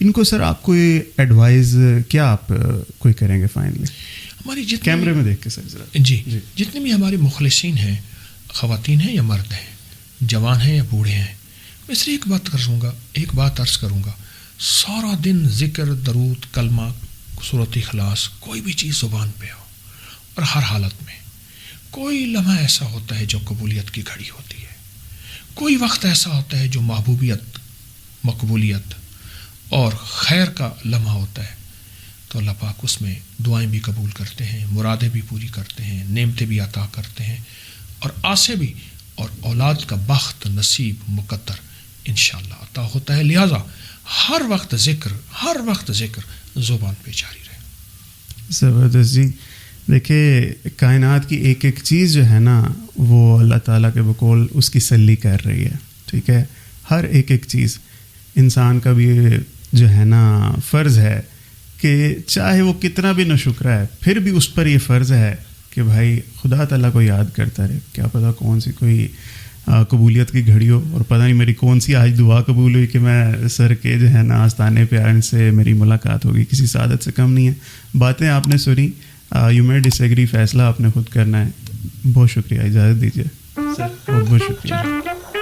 ان کو سر آپ کوئی ایڈوائز کیا آپ کوئی کریں گے فائنلی؟ ہماری جتنے کیمرے میں دیکھ کے سر ذرا جی جتنے بھی ہمارے مخلصین ہیں، خواتین ہیں یا مرد ہیں، جوان ہیں یا بوڑھے ہیں، میں صرف ایک بات عرض کروں گا، سارا دن ذکر، درود، کلمہ، سورۃ اخلاص، کوئی بھی چیز زبان پہ ہو، اور ہر حالت میں کوئی لمحہ ایسا ہوتا ہے جو قبولیت کی گھڑی ہوتی ہے، کوئی وقت ایسا ہوتا ہے جو محبوبیت، مقبولیت اور خیر کا لمحہ ہوتا ہے، تو اللہ پاک اس میں دعائیں بھی قبول کرتے ہیں، مرادیں بھی پوری کرتے ہیں، نعمتیں بھی عطا کرتے ہیں، اور آسے بھی، اور اولاد کا بخت، نصیب، مقدر انشاءاللہ عطا ہوتا ہے. لہٰذا ہر وقت ذکر زبان پہ جاری رہے. زبردست جی. دیکھیے کائنات کی ایک ایک چیز جو ہے نا وہ اللہ تعالیٰ کے بقول اس کی سلی کر رہی ہے. ٹھیک ہے، ہر ایک چیز انسان کا بھی جو ہے نا فرض ہے کہ چاہے وہ کتنا بھی ناشکرا ہے پھر بھی اس پر یہ فرض ہے کہ بھائی خدا تعالیٰ کو یاد کرتا رہے. کیا پتہ کون سی کوئی قبولیت کی گھڑی ہو، اور پتہ نہیں میری کون سی آج دعا قبول ہوئی کہ میں سر کے جو ہے نا آستانے پہ ان سے میری ملاقات ہوگی. کسی سعادت سے کم نہیں ہے. باتیں آپ نے سنی، یو میں ڈس ایگری، فیصلہ آپ نے خود کرنا ہے. بہت شکریہ، اجازت دیجیے سر، بہت بہت شکریہ.